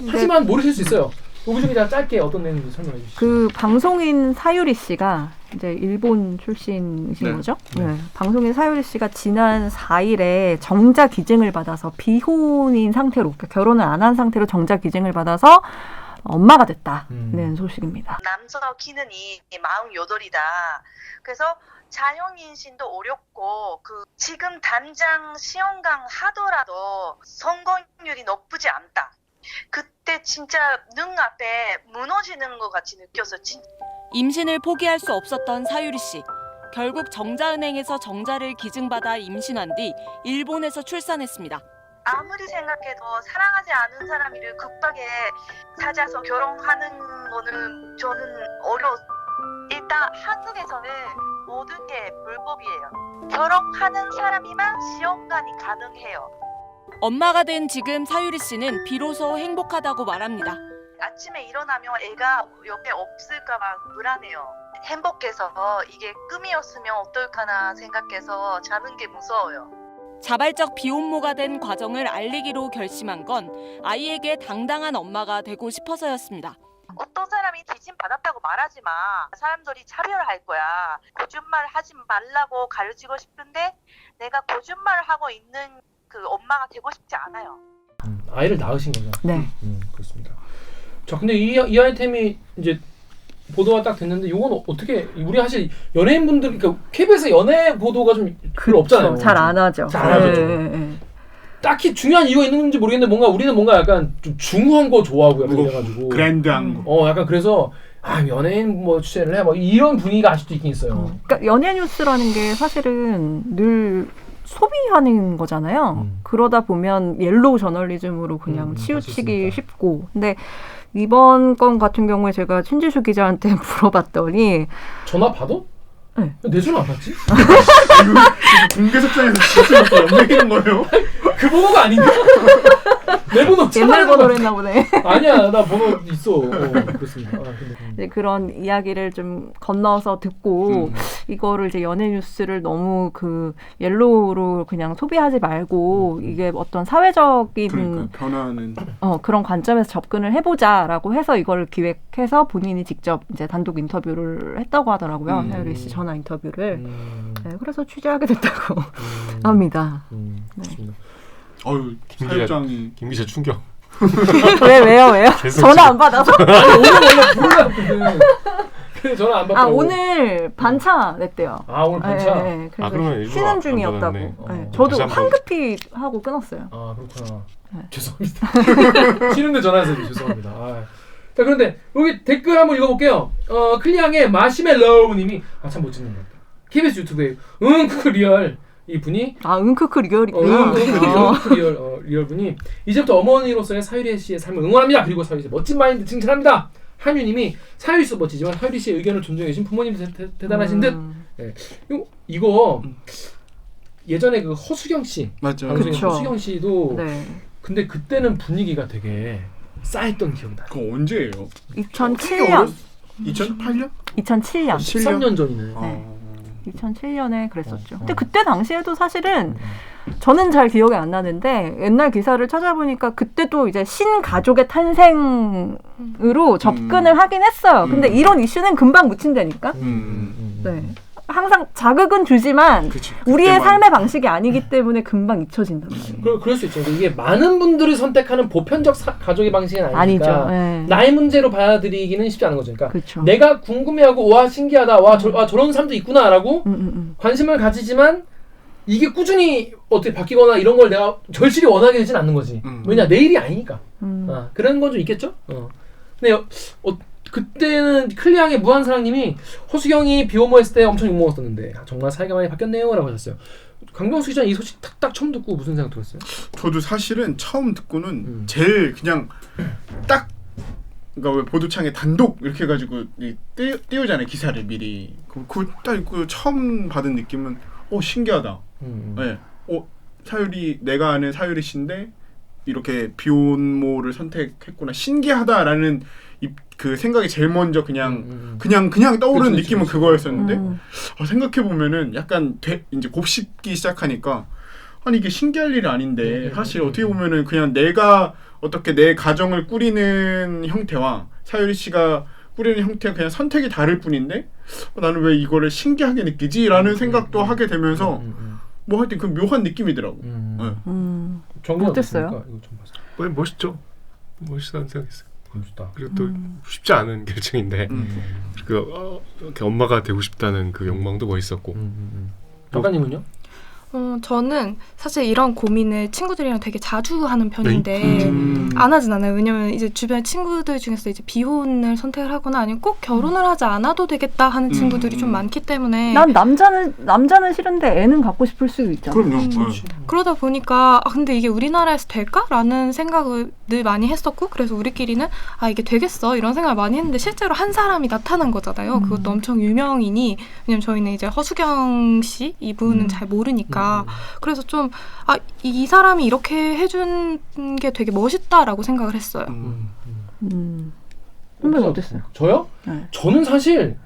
Speaker 1: 하지만 모르실 수 있어요. 오부정 기자 짧게 어떤 내용인지 설명해 주시죠.
Speaker 2: 그 방송인 사유리 씨가 이제 일본 출신이신
Speaker 4: 네.
Speaker 2: 거죠? 네. 방송인 사유리 씨가 지난 4일에 정자 기증을 받아서 비혼인 상태로, 그러니까 결혼을 안 한 상태로 정자 기증을 받아서 엄마가 됐다는 소식입니다.
Speaker 8: 남성 기능이 48이다. 그래서 자연인신도 어렵고 지금 당장 시험관 하더라도 성공률이 높지 않다. 그때 진짜 눈앞에 무너지는 것 같이 느껴서
Speaker 9: 임신을 포기할 수 없었던 사유리 씨. 결국 정자은행에서 정자를 기증받아 임신한 뒤 일본에서 출산했습니다.
Speaker 8: 아무리 생각해도 사랑하지 않은 사람을 급하게 찾아서 결혼하는 거는 저는 어려워. 일단 한국에서는 모든 게 불법이에요. 결혼하는 사람이만 시험관이 가능해요.
Speaker 9: 엄마가 된 지금 사유리 씨는 비로소 행복하다고 말합니다.
Speaker 8: 아침에 일어나면 애가 옆에 없을까 봐 불안해요. 행복해서 이게 꿈이었으면 어떨까나 생각해서 자는 게 무서워요.
Speaker 9: 자발적 비혼모가 된 과정을 알리기로 결심한 건 아이에게 당당한 엄마가 되고 싶어서였습니다.
Speaker 8: 어떤 사람이 기증 받았다고 말하지 마. 사람들이 차별할 거야. 거짓말 하지 말라고 가르치고 싶은데 내가 거짓말을 하고 있는 그 엄마가 되고 싶지 않아요.
Speaker 1: 아이를 낳으신 거죠.
Speaker 2: 네.
Speaker 1: 그렇습니다. 자, 근데 이 아이템이 이제 보도가 딱 됐는데 이건 어떻게 우리 사실 연예인분들 그러니까 KBS 연예 보도가 좀 별로 없잖아요.
Speaker 2: 잘 안 하죠.
Speaker 1: 잘 안 하죠.
Speaker 2: 네.
Speaker 1: 딱히 중요한 이유가 있는지 모르겠는데 우리는 뭔가 약간 좀 중후한 거 좋아하고 약간
Speaker 4: 그리고
Speaker 1: 이래가지고
Speaker 4: 그랜드한 거.
Speaker 1: 약간 그래서 연예인 뭐 취재를 해 뭐 이런 분위기가 아직도 있긴 있어요.
Speaker 2: 그러니까 연예 뉴스라는 게 사실은 늘 소비하는 거잖아요. 그러다 보면 옐로우 저널리즘으로 그냥 치우치기 쉽고. 근데 이번 건 같은 경우에 제가 신지수 기자한테 물어봤더니
Speaker 1: 전화 받아?
Speaker 2: 네.
Speaker 1: 내 전화 안 받지?
Speaker 4: 공개석상에서 진짜 연맥이는 거예요?
Speaker 1: 그 번호가 아닌가? 내 번호
Speaker 2: 옛날 번호를 했나 보네.
Speaker 1: 아니야, 나 번호 있어. 그렇습니다. 근데
Speaker 2: 이제 그런 이야기를 좀 건너서 듣고 이거를 이제 연예 뉴스를 너무 그 옐로우로 그냥 소비하지 말고 이게 어떤 사회적인
Speaker 4: 그러니까 변화는
Speaker 2: 그런 관점에서 접근을 해보자라고 해서 이걸 기획해서 본인이 직접 이제 단독 인터뷰를 했다고 하더라고요. 사유리 씨 전화 인터뷰를. 네, 그래서 취재하게 됐다고 합니다.
Speaker 1: 좋습니다.
Speaker 4: 어유 사육장이
Speaker 3: 김 기자 충격.
Speaker 2: 왜요?
Speaker 3: 계속
Speaker 2: 전화 안 받아서?
Speaker 1: 아니, 오늘 원래 부르려거든. 근데 전화 안 받고.
Speaker 2: 오늘 반차 냈대요.
Speaker 1: 오늘 반차?
Speaker 2: 네, 그래서
Speaker 3: 그러면 일부러
Speaker 2: 쉬는
Speaker 3: 안
Speaker 2: 중이었다고.
Speaker 3: 받았네.
Speaker 2: 네, 저도
Speaker 3: 다시 한번.
Speaker 2: 황급히 하고 끊었어요.
Speaker 1: 그렇구나.
Speaker 2: 네.
Speaker 1: 죄송합니다. 쉬는데 전화해서 죄송합니다. 자, 그런데 여기 댓글 한번 읽어볼게요. 클리앙의 마시멜로우님이 참 못 찍는 것 같다. KBS 유튜브에 리얼 이분이
Speaker 2: 응크크 리얼이구나.
Speaker 1: 리얼 분이 이제부터 어머니로서의 사유리 씨의 삶을 응원합니다. 그리고 사유리 씨의 멋진 마인드 칭찬합니다. 한유님이 사유리 씨도 멋지지만 사유리 씨의 의견을 존중해 주신 부모님도 대단하신 듯. 네. 이거 예전에 그 허수경 씨
Speaker 4: 맞죠.
Speaker 1: 방송에
Speaker 2: 그쵸.
Speaker 1: 허수경 씨도
Speaker 2: 네.
Speaker 1: 근데 그때는 분위기가 되게 싸했던 기억이 나요.
Speaker 4: 그거 언제예요?
Speaker 2: 2007년.
Speaker 4: 2008년?
Speaker 2: 2007년.
Speaker 1: 13년 전이네.
Speaker 2: 네. 2007년에 그랬었죠. 근데 그때 당시에도 사실은 저는 잘 기억이 안 나는데 옛날 기사를 찾아보니까 그때도 이제 신가족의 탄생으로 접근을 하긴 했어요. 근데 이런 이슈는 금방 묻힌다니까. 네. 항상 자극은 주지만
Speaker 4: 그치,
Speaker 2: 우리의
Speaker 4: 그때만.
Speaker 2: 삶의 방식이 아니기 때문에 금방 잊혀진단 말이에요.
Speaker 1: 그럴 수 있죠. 이게 많은 분들이 선택하는 보편적 가족의 방식은 아니니까
Speaker 2: 아니죠. 예.
Speaker 1: 나의 문제로 받아들이기는 쉽지 않은 거죠. 그러니까
Speaker 2: 그렇죠.
Speaker 1: 내가 궁금해하고 와 신기하다, 와 저런 사람도 있구나라고 관심을 가지지만 이게 꾸준히 어떻게 바뀌거나 이런 걸 내가 절실히 원하게 되진 않는 거지. 왜냐 내일이 아니니까. 그런 건 좀 있겠죠. 근데 그때는 클리앙의 무한사랑님이 허수경이 비호모했을 때 엄청 욕먹었었는데 정말 사이가 많이 바뀌었네요 라고 하셨어요. 강병수 기자 이 소식 딱 처음 듣고 무슨 생각 들었어요?
Speaker 4: 저도 사실은 처음 듣고는 제일 그냥 딱 그러니까 왜 보도창에 단독 이렇게 해가지고 띄우잖아요 기사를 미리. 딱 읽고 처음 받은 느낌은 신기하다. 네. 사유리 내가 아는 사유리 씨인데 이렇게 비혼모를 선택했구나 신기하다라는 그 생각이 제일 먼저 그냥 떠오르는 느낌은 그거였었는데 생각해 보면은 약간 이제 곱씹기 시작하니까 아니 이게 신기할 일이 아닌데 사실 어떻게 보면은 그냥 내가 어떻게 내 가정을 꾸리는 형태와 사유리 씨가 꾸리는 형태가 그냥 선택이 다를 뿐인데 나는 왜 이거를 신기하게 느끼지라는 생각도 하게 되면서 뭐 하여튼 그 묘한 느낌이더라고.
Speaker 2: 어땠어요?
Speaker 1: 이거 좀 봤어요.
Speaker 3: 멋있죠. 멋있다는 생각했어요.
Speaker 1: 멋있다.
Speaker 3: 그리고 또 쉽지 않은 결정인데 이렇게 엄마가 되고 싶다는 그 욕망도 멋있었고.
Speaker 1: 작가님은요?
Speaker 5: 저는 사실 이런 고민을 친구들이랑 되게 자주 하는 편인데 안 하진 않아요. 왜냐면 이제 주변 친구들 중에서 이제 비혼을 선택을 하거나 아니면 꼭 결혼을 하지 않아도 되겠다 하는 친구들이 좀 많기 때문에
Speaker 2: 난 남자는 싫은데 애는 갖고 싶을 수 있잖아.
Speaker 4: 그럼요.
Speaker 5: 그러다 보니까 근데 이게 우리나라에서 될까라는 생각을 늘 많이 했었고 그래서 우리끼리는 이게 되겠어 이런 생각을 많이 했는데 실제로 한 사람이 나타난 거잖아요. 그것도 엄청 유명이니 왜냐면 저희는 이제 허수경 씨 이분은 잘 모르니까 그래서 좀 이 사람이 이렇게 해준 게 되게 멋있다라고 생각을 했어요.
Speaker 2: 선배는 어땠어요?
Speaker 1: 저요?
Speaker 2: 네.
Speaker 1: 저는 사실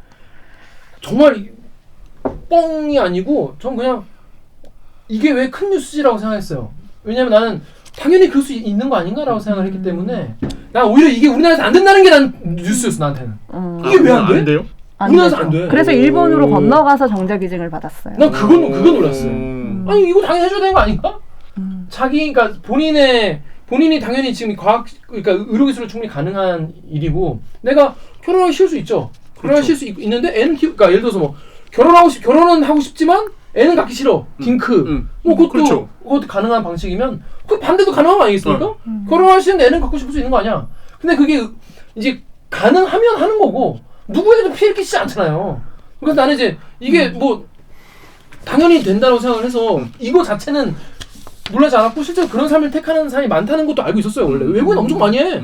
Speaker 1: 정말 뻥이 아니고 전 그냥 이게 왜 큰 뉴스지라고 생각했어요. 왜냐면 나는 당연히 그럴 수 있는 거 아닌가라고 생각을 했기 때문에 난 오히려 이게 우리나라에서 안 된다는 게 난 뉴스였어 나한테는. 이게 왜 안 돼?
Speaker 4: 안 돼요?
Speaker 1: 우리나라에서 안 돼.
Speaker 2: 그래서 일본으로 건너가서 정자기증을 받았어요.
Speaker 1: 난 그건 놀랐어요. 아니 이거 당연히 해줘야 되는 거 아닌가? 그러니까 본인이 당연히 지금 그러니까 의료기술로 충분히 가능한 일이고 내가 결혼하기 싫을 수 있죠. 결혼하기 싫을 수 있는데 애는 그러니까 예를 들어서 뭐 결혼은 하고 싶지만 애는 갖기 싫어. 딩크. 뭐 그것도 가능한 방식이면 그 반대도 가능한 거 아니겠습니까? 결혼할 수 있는데 애는 갖고 싶을 수 있는 거 아니야. 근데 그게 이제 가능하면 하는 거고 누구에게도 피해를 끼치지 않잖아요. 그래서 나는 이제 이게 뭐 당연히 된다고 생각을 해서 이거 자체는 놀라지 않았고 실제로 그런 삶을 택하는 사람이 많다는 것도 알고 있었어요. 원래 외국은 엄청 많이 해.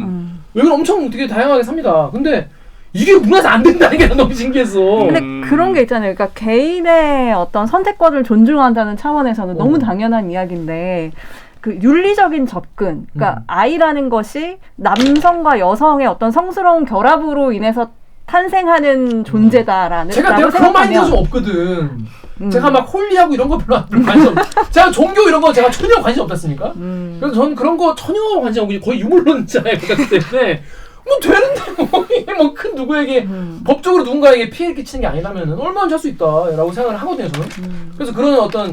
Speaker 1: 외국은 엄청 되게 다양하게 삽니다. 근데 이게 우리나라에서 안 된다는 게 너무 신기했어.
Speaker 2: 근데 그런 게 있잖아요. 그러니까 개인의 어떤 선택권을 존중한다는 차원에서는 너무 당연한 이야기인데 그 윤리적인 접근, 그러니까 아이라는 것이 남성과 여성의 어떤 성스러운 결합으로 인해서 탄생하는 존재다라는
Speaker 1: 제가 그런 마인드가 좀 없거든. 제가 막 홀리하고 이런 거 별로 관심 없. 제가 종교 이런 거 제가 전혀 관심 없었습니까? 그래서 저는 그런 거 전혀 관심 없고 거의 유물론자예요. 그렇기 때문에 뭐 되는데 뭐 큰 누구에게 법적으로 누군가에게 피해를 끼치는 게 아니라면 얼마나 할 수 있다라고 생각을 하거든요. 저는. 그래서 그런 어떤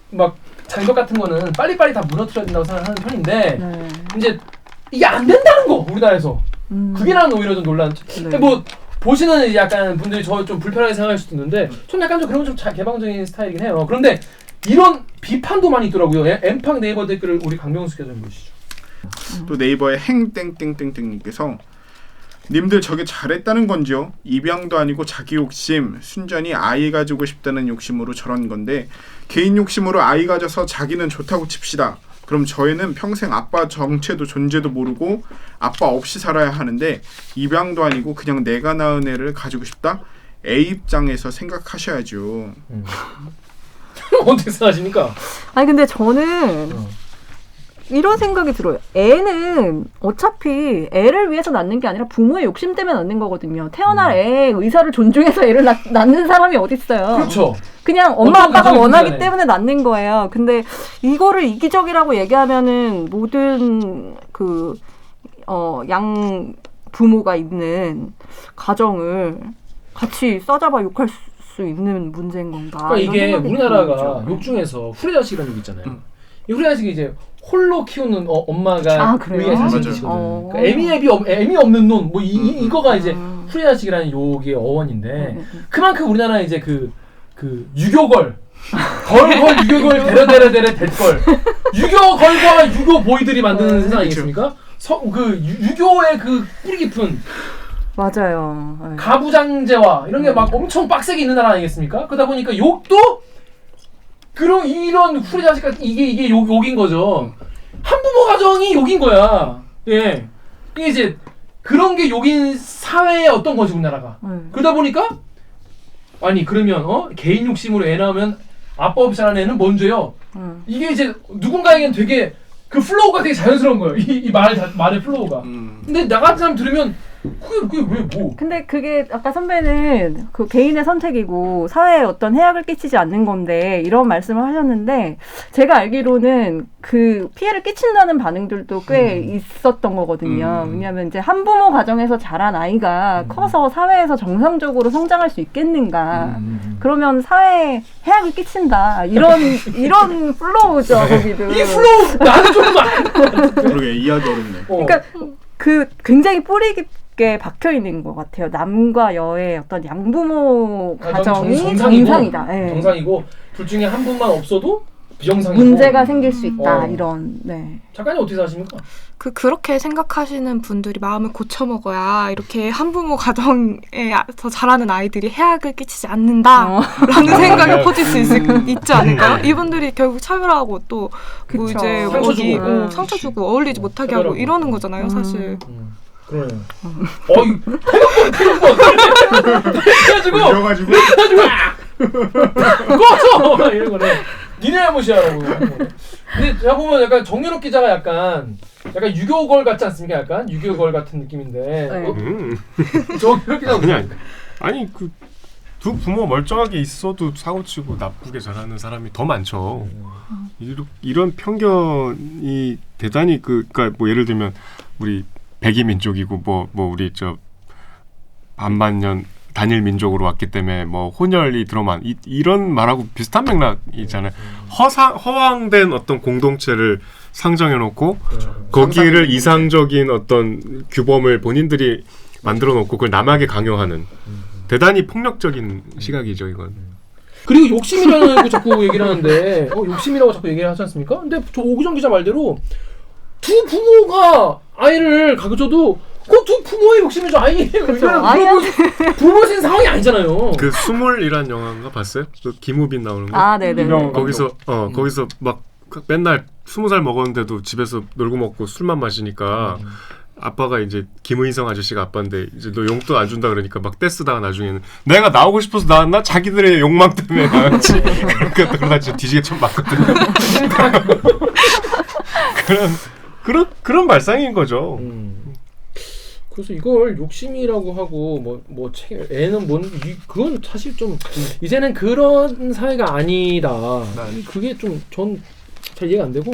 Speaker 1: 막 장벽 같은 거는 빨리빨리 다 무너뜨려야 된다고 생각하는 편인데 이제 이게 안 된다는 거 우리나라에서 그게 나는 오히려 좀 논란. 뭐 보시는 약간 분들이 저 좀 불편하게 생각할 수도 있는데 저는 약간 좀 그런 좀 개방적인 스타일이긴 해요. 그런데 이런 비판도 많이 있더라고요. 엠팍 네이버 댓글을 우리 강병수 기자 좀 보시죠.
Speaker 4: 또 네이버의 행땡땡땡땡님께서 님들 저게 잘했다는 건지요? 입양도 아니고 자기 욕심, 순전히 아이 가지고 싶다는 욕심으로 저런 건데 개인 욕심으로 아이 가져서 자기는 좋다고 칩시다. 그럼 저희는 평생 아빠 정체도 존재도 모르고 아빠 없이 살아야 하는데 입양도 아니고 그냥 내가 낳은 애를 가지고 싶다? 애 입장에서 생각하셔야죠.
Speaker 1: 어떻게 생각하십니까?
Speaker 2: 아니 근데 저는 이런 생각이 들어요. 애는 어차피 애를 위해서 낳는 게 아니라 부모의 욕심 때문에 낳는 거거든요. 태어날 애의 의사를 존중해서 애를 낳는 사람이 어디 있어요.
Speaker 1: 그렇죠.
Speaker 2: 그냥 엄마 아빠가 원하기 때문에 낳는 거예요. 근데 이거를 이기적이라고 얘기하면은 모든 양 부모가 있는 가정을 같이 싸잡아 욕할 수 있는 문제인 건가?
Speaker 1: 그러니까 이게
Speaker 2: 이런 생각이
Speaker 1: 우리나라가
Speaker 2: 들죠.
Speaker 1: 욕 중에서 후레자식이라는 욕 있잖아요. 이 후레자식이 이제 홀로 키우는 엄마가
Speaker 2: 그래요?
Speaker 1: 의의
Speaker 4: 맞아요.
Speaker 1: 자식이시거든. 그러니까 애미 없는 놈, 뭐 이거가 이제 후레자식이라는 욕의 어원인데 그만큼 우리나라 이제 그 유교걸 걸걸 유교걸 데레데레 댓걸 유교걸과 유교보이들이 만드는 세상 아니겠습니까? 그 유교의 그 뿌리 깊은
Speaker 2: 맞아요. 네.
Speaker 1: 가부장제와 이런 게 막 엄청 빡세게 있는 나라 아니겠습니까? 그러다 보니까 욕도 그런 이런 후레자식 같은 이게 욕인 거죠. 한부모 가정이 욕인 거야. 예, 이게 이제 그런 게 욕인 사회의 어떤 거지 우리나라가. 그러다 보니까 아니 그러면 개인 욕심으로 애 낳으면 아빠 없이 자란 애는 뭔 죄요? 이게 이제 누군가에겐 되게 그 플로우가 되게 자연스러운 거예요. 이 말의 플로우가. 근데 나 같은 사람 들으면 그게 왜 뭐?
Speaker 2: 근데 그게 아까 선배는 그 개인의 선택이고 사회에 어떤 해악을 끼치지 않는 건데 이런 말씀을 하셨는데 제가 알기로는 그 피해를 끼친다는 반응들도 꽤 있었던 거거든요. 왜냐하면 이제 한부모 가정에서 자란 아이가 커서 사회에서 정상적으로 성장할 수 있겠는가? 그러면 사회에 해악을 끼친다. 이런 플로우죠, 거기도.
Speaker 1: 이 플로우 나는 좀
Speaker 4: 그러게 이해하기 어렵네.
Speaker 2: 그러니까 그 굉장히 뿌리 깊게 박혀 있는 것 같아요. 남과 여의 어떤 양부모 가정이 정상이다. 네.
Speaker 1: 정상이고 둘 중에 한 분만 없어도 비정상이고
Speaker 2: 문제가 생길 수 있다. 이런. 네.
Speaker 1: 작가님 어떻게 사십니까?
Speaker 5: 그렇게 생각하시는 분들이 마음을 고쳐 먹어야 이렇게 한부모 가정에서 자라는 아이들이 해악을 끼치지 않는다라는 생각이 퍼질 수 있지 않을까요? 이분들이 결국 차별하고 또 뭐 이제 상처 주고 어울리지 못하게 하고 이러는 거잖아요, 사실.
Speaker 1: 그러네요. 그래가지고 꺼져 이런 거네. 니네 잘못이야라고. 근데 제가 보면 약간 정윤욱 기자가 약간 유교걸 같지 않습니까? 약간 유교걸 같은 느낌인데. 정윤욱 기자
Speaker 3: 그냥 아니 그 두 부모 멀쩡하게 있어도 사고치고 나쁘게 자라는 사람이 더 많죠. 이런 편견이 대단히 그러니까 뭐 예를 들면 우리 백이 민족이고 뭐 우리 저 반만년 단일 민족으로 왔기 때문에 뭐 혼혈이 들어만 이런 말하고 비슷한 맥락이잖아요. 허황된 어떤 공동체를 상정해 놓고 거기를 이상적인 어떤 규범을 본인들이 만들어 놓고 그걸 남에게 강요하는 대단히 폭력적인 시각이죠, 이건.
Speaker 1: 그리고 욕심이라는 거 자꾸 얘기를 하는데 욕심이라고 자꾸 얘기를 하지 않습니까? 근데 저 오기정 기자 말대로 두 부모가 아이를 가져도 그 두 부모의 욕심이죠. 부모신 상황이 아니잖아요.
Speaker 3: 그 스물이란 영화인가 봤어요? 그 김우빈 나오는 거.
Speaker 2: 아, 네네.
Speaker 3: 거기서 막 맨날 20살 먹었는데도 집에서 놀고 먹고 술만 마시니까 아빠가 이제 김의성 아저씨가 아빠인데 이제 너 용돈 안 준다 그러니까 막 떼쓰다가 나중에는 내가 나오고 싶어서 나왔나? 자기들의 욕망 때문에 나왔지. 그러다 진짜 뒤지게 처음 맞거든요. 그런 발상인 거죠.
Speaker 1: 그래서 이걸 욕심이라고 하고 애는 그건 사실 좀 이제는 그런 사회가 아니다. 그게 좀 전 잘 이해가 안 되고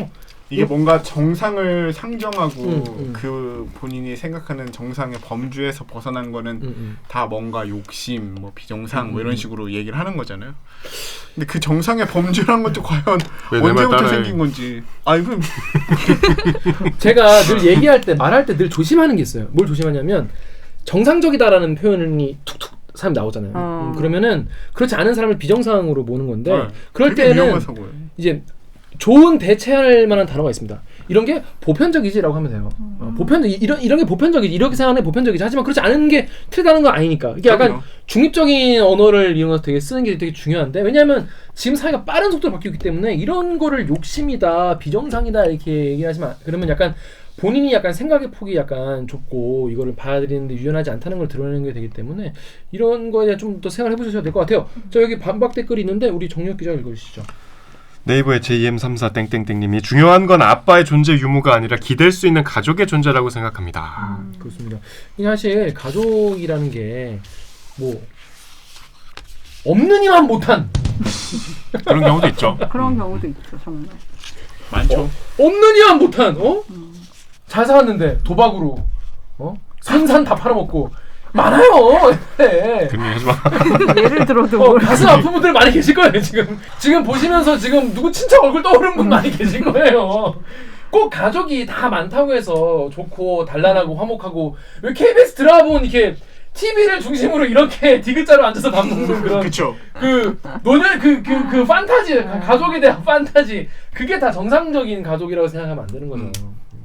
Speaker 4: 이게 뭔가 정상을 상정하고 그 본인이 생각하는 정상의 범주에서 벗어난 거는 다 뭔가 욕심, 뭐 비정상 뭐 이런 식으로 얘기를 하는 거잖아요. 근데 그 정상의 범주라는 것도 과연 언제부터 생긴 건지. 이거
Speaker 1: 제가 늘 얘기할 때 말할 때 늘 조심하는 게 있어요. 뭘 조심하냐면 정상적이다라는 표현이 툭툭 사람이 나오잖아요. 그러면은 그렇지 않은 사람을 비정상으로 보는 건데 그럴 때는 이제 좋은 대체할 만한 단어가 있습니다. 이런 게 보편적이지라고 하면 돼요. 이런 게 보편적이지. 이렇게 생각하는 게 보편적이지. 하지만 그렇지 않은 게 틀리다는 건 아니니까. 이게 약간 중립적인 언어를 이용해서 되게 쓰는 게 되게 중요한데 왜냐하면 지금 사회가 빠른 속도로 바뀌기 때문에 이런 거를 욕심이다, 비정상이다 이렇게 얘기하지만 그러면 약간 본인이 약간 생각의 폭이 약간 좁고 이거를 받아들이는데 유연하지 않다는 걸 드러내는 게 되기 때문에 이런 거에 대해 좀 더 생각해 보셔야 될 것 같아요. 자 여기 반박 댓글이 있는데 우리 정유혁 기자가 읽어주시죠.
Speaker 3: 네이버의 JM34땡땡땡님이 중요한 건 아빠의 존재 유무가 아니라 기댈 수 있는 가족의 존재라고 생각합니다.
Speaker 1: 그렇습니다. 사실 가족이라는 게 뭐 없는 이만 못한
Speaker 3: 그런 경우도 있죠.
Speaker 2: 그런 경우도 있죠, 정말.
Speaker 4: 많죠.
Speaker 1: 없는 이만 못한 잘 살았는데 도박으로 산산 다 팔아먹고 많아요. 네.
Speaker 3: 그런 얘기 하지 마.
Speaker 2: 예를 들어도
Speaker 1: 가슴 아픈 분들 많이 계실 거예요. 지금 보시면서 지금 누구 친척 얼굴 떠오르는 분 많이 계실 거예요. 꼭 가족이 다 많다고 해서 좋고 단란하고 화목하고 왜 KBS 드라마 보면 이렇게 TV를 중심으로 이렇게 디귿자로 앉아서 밥 먹는 그런
Speaker 4: 그쵸.
Speaker 1: 그 노년 그 판타지 가족에 대한 판타지 그게 다 정상적인 가족이라고 생각하면 안 되는 거죠.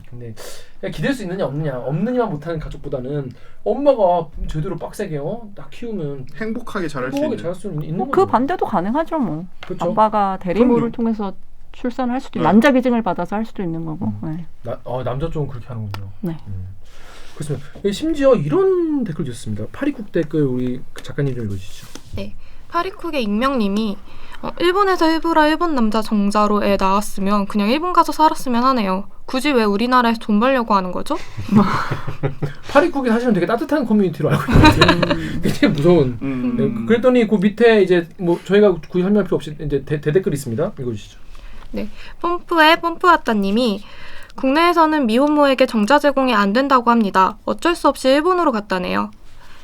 Speaker 1: 근데 그냥 기댈 수 있느냐 없느냐만 못하는 가족보다는 엄마가 제대로 빡세게 딱 키우면
Speaker 4: 행복하게 자랄 수
Speaker 1: 행복하게
Speaker 4: 있는.
Speaker 1: 자랄 수 있는
Speaker 2: 뭐
Speaker 1: 거죠.
Speaker 2: 그 반대도 가능하죠 뭐.
Speaker 1: 그렇죠.
Speaker 2: 아빠가 대리모를
Speaker 4: 그럼요.
Speaker 2: 통해서 출산을 할 수도 있고
Speaker 4: 네.
Speaker 2: 난자 기증을 받아서 할 수도 있는 거고. 네.
Speaker 1: 남자 쪽은 그렇게 하는군요.
Speaker 2: 네.
Speaker 1: 그렇습니다. 심지어 이런 댓글도 있습니다. 파리쿡 댓글 우리 작가님 좀 읽어주시죠.
Speaker 5: 네. 파리쿡의 익명님이 일본에서 일부러 일본 남자 정자로 애 낳았으면 그냥 일본 가서 살았으면 하네요. 굳이 왜 우리나라에서 돈 벌려고 하는 거죠?
Speaker 1: 파리쿡이 사실은 되게 따뜻한 커뮤니티로 알고 있는데 되게 무서운. 네, 그랬더니 그 밑에 이제 뭐 저희가 굳이 설명할 필요 없이 이제 대댓글이 있습니다. 읽어주시죠.
Speaker 5: 네. 뽐뿌의 뽐뿌아따님이 국내에서는 미혼모에게 정자 제공이 안 된다고 합니다. 어쩔 수 없이 일본으로 갔다네요.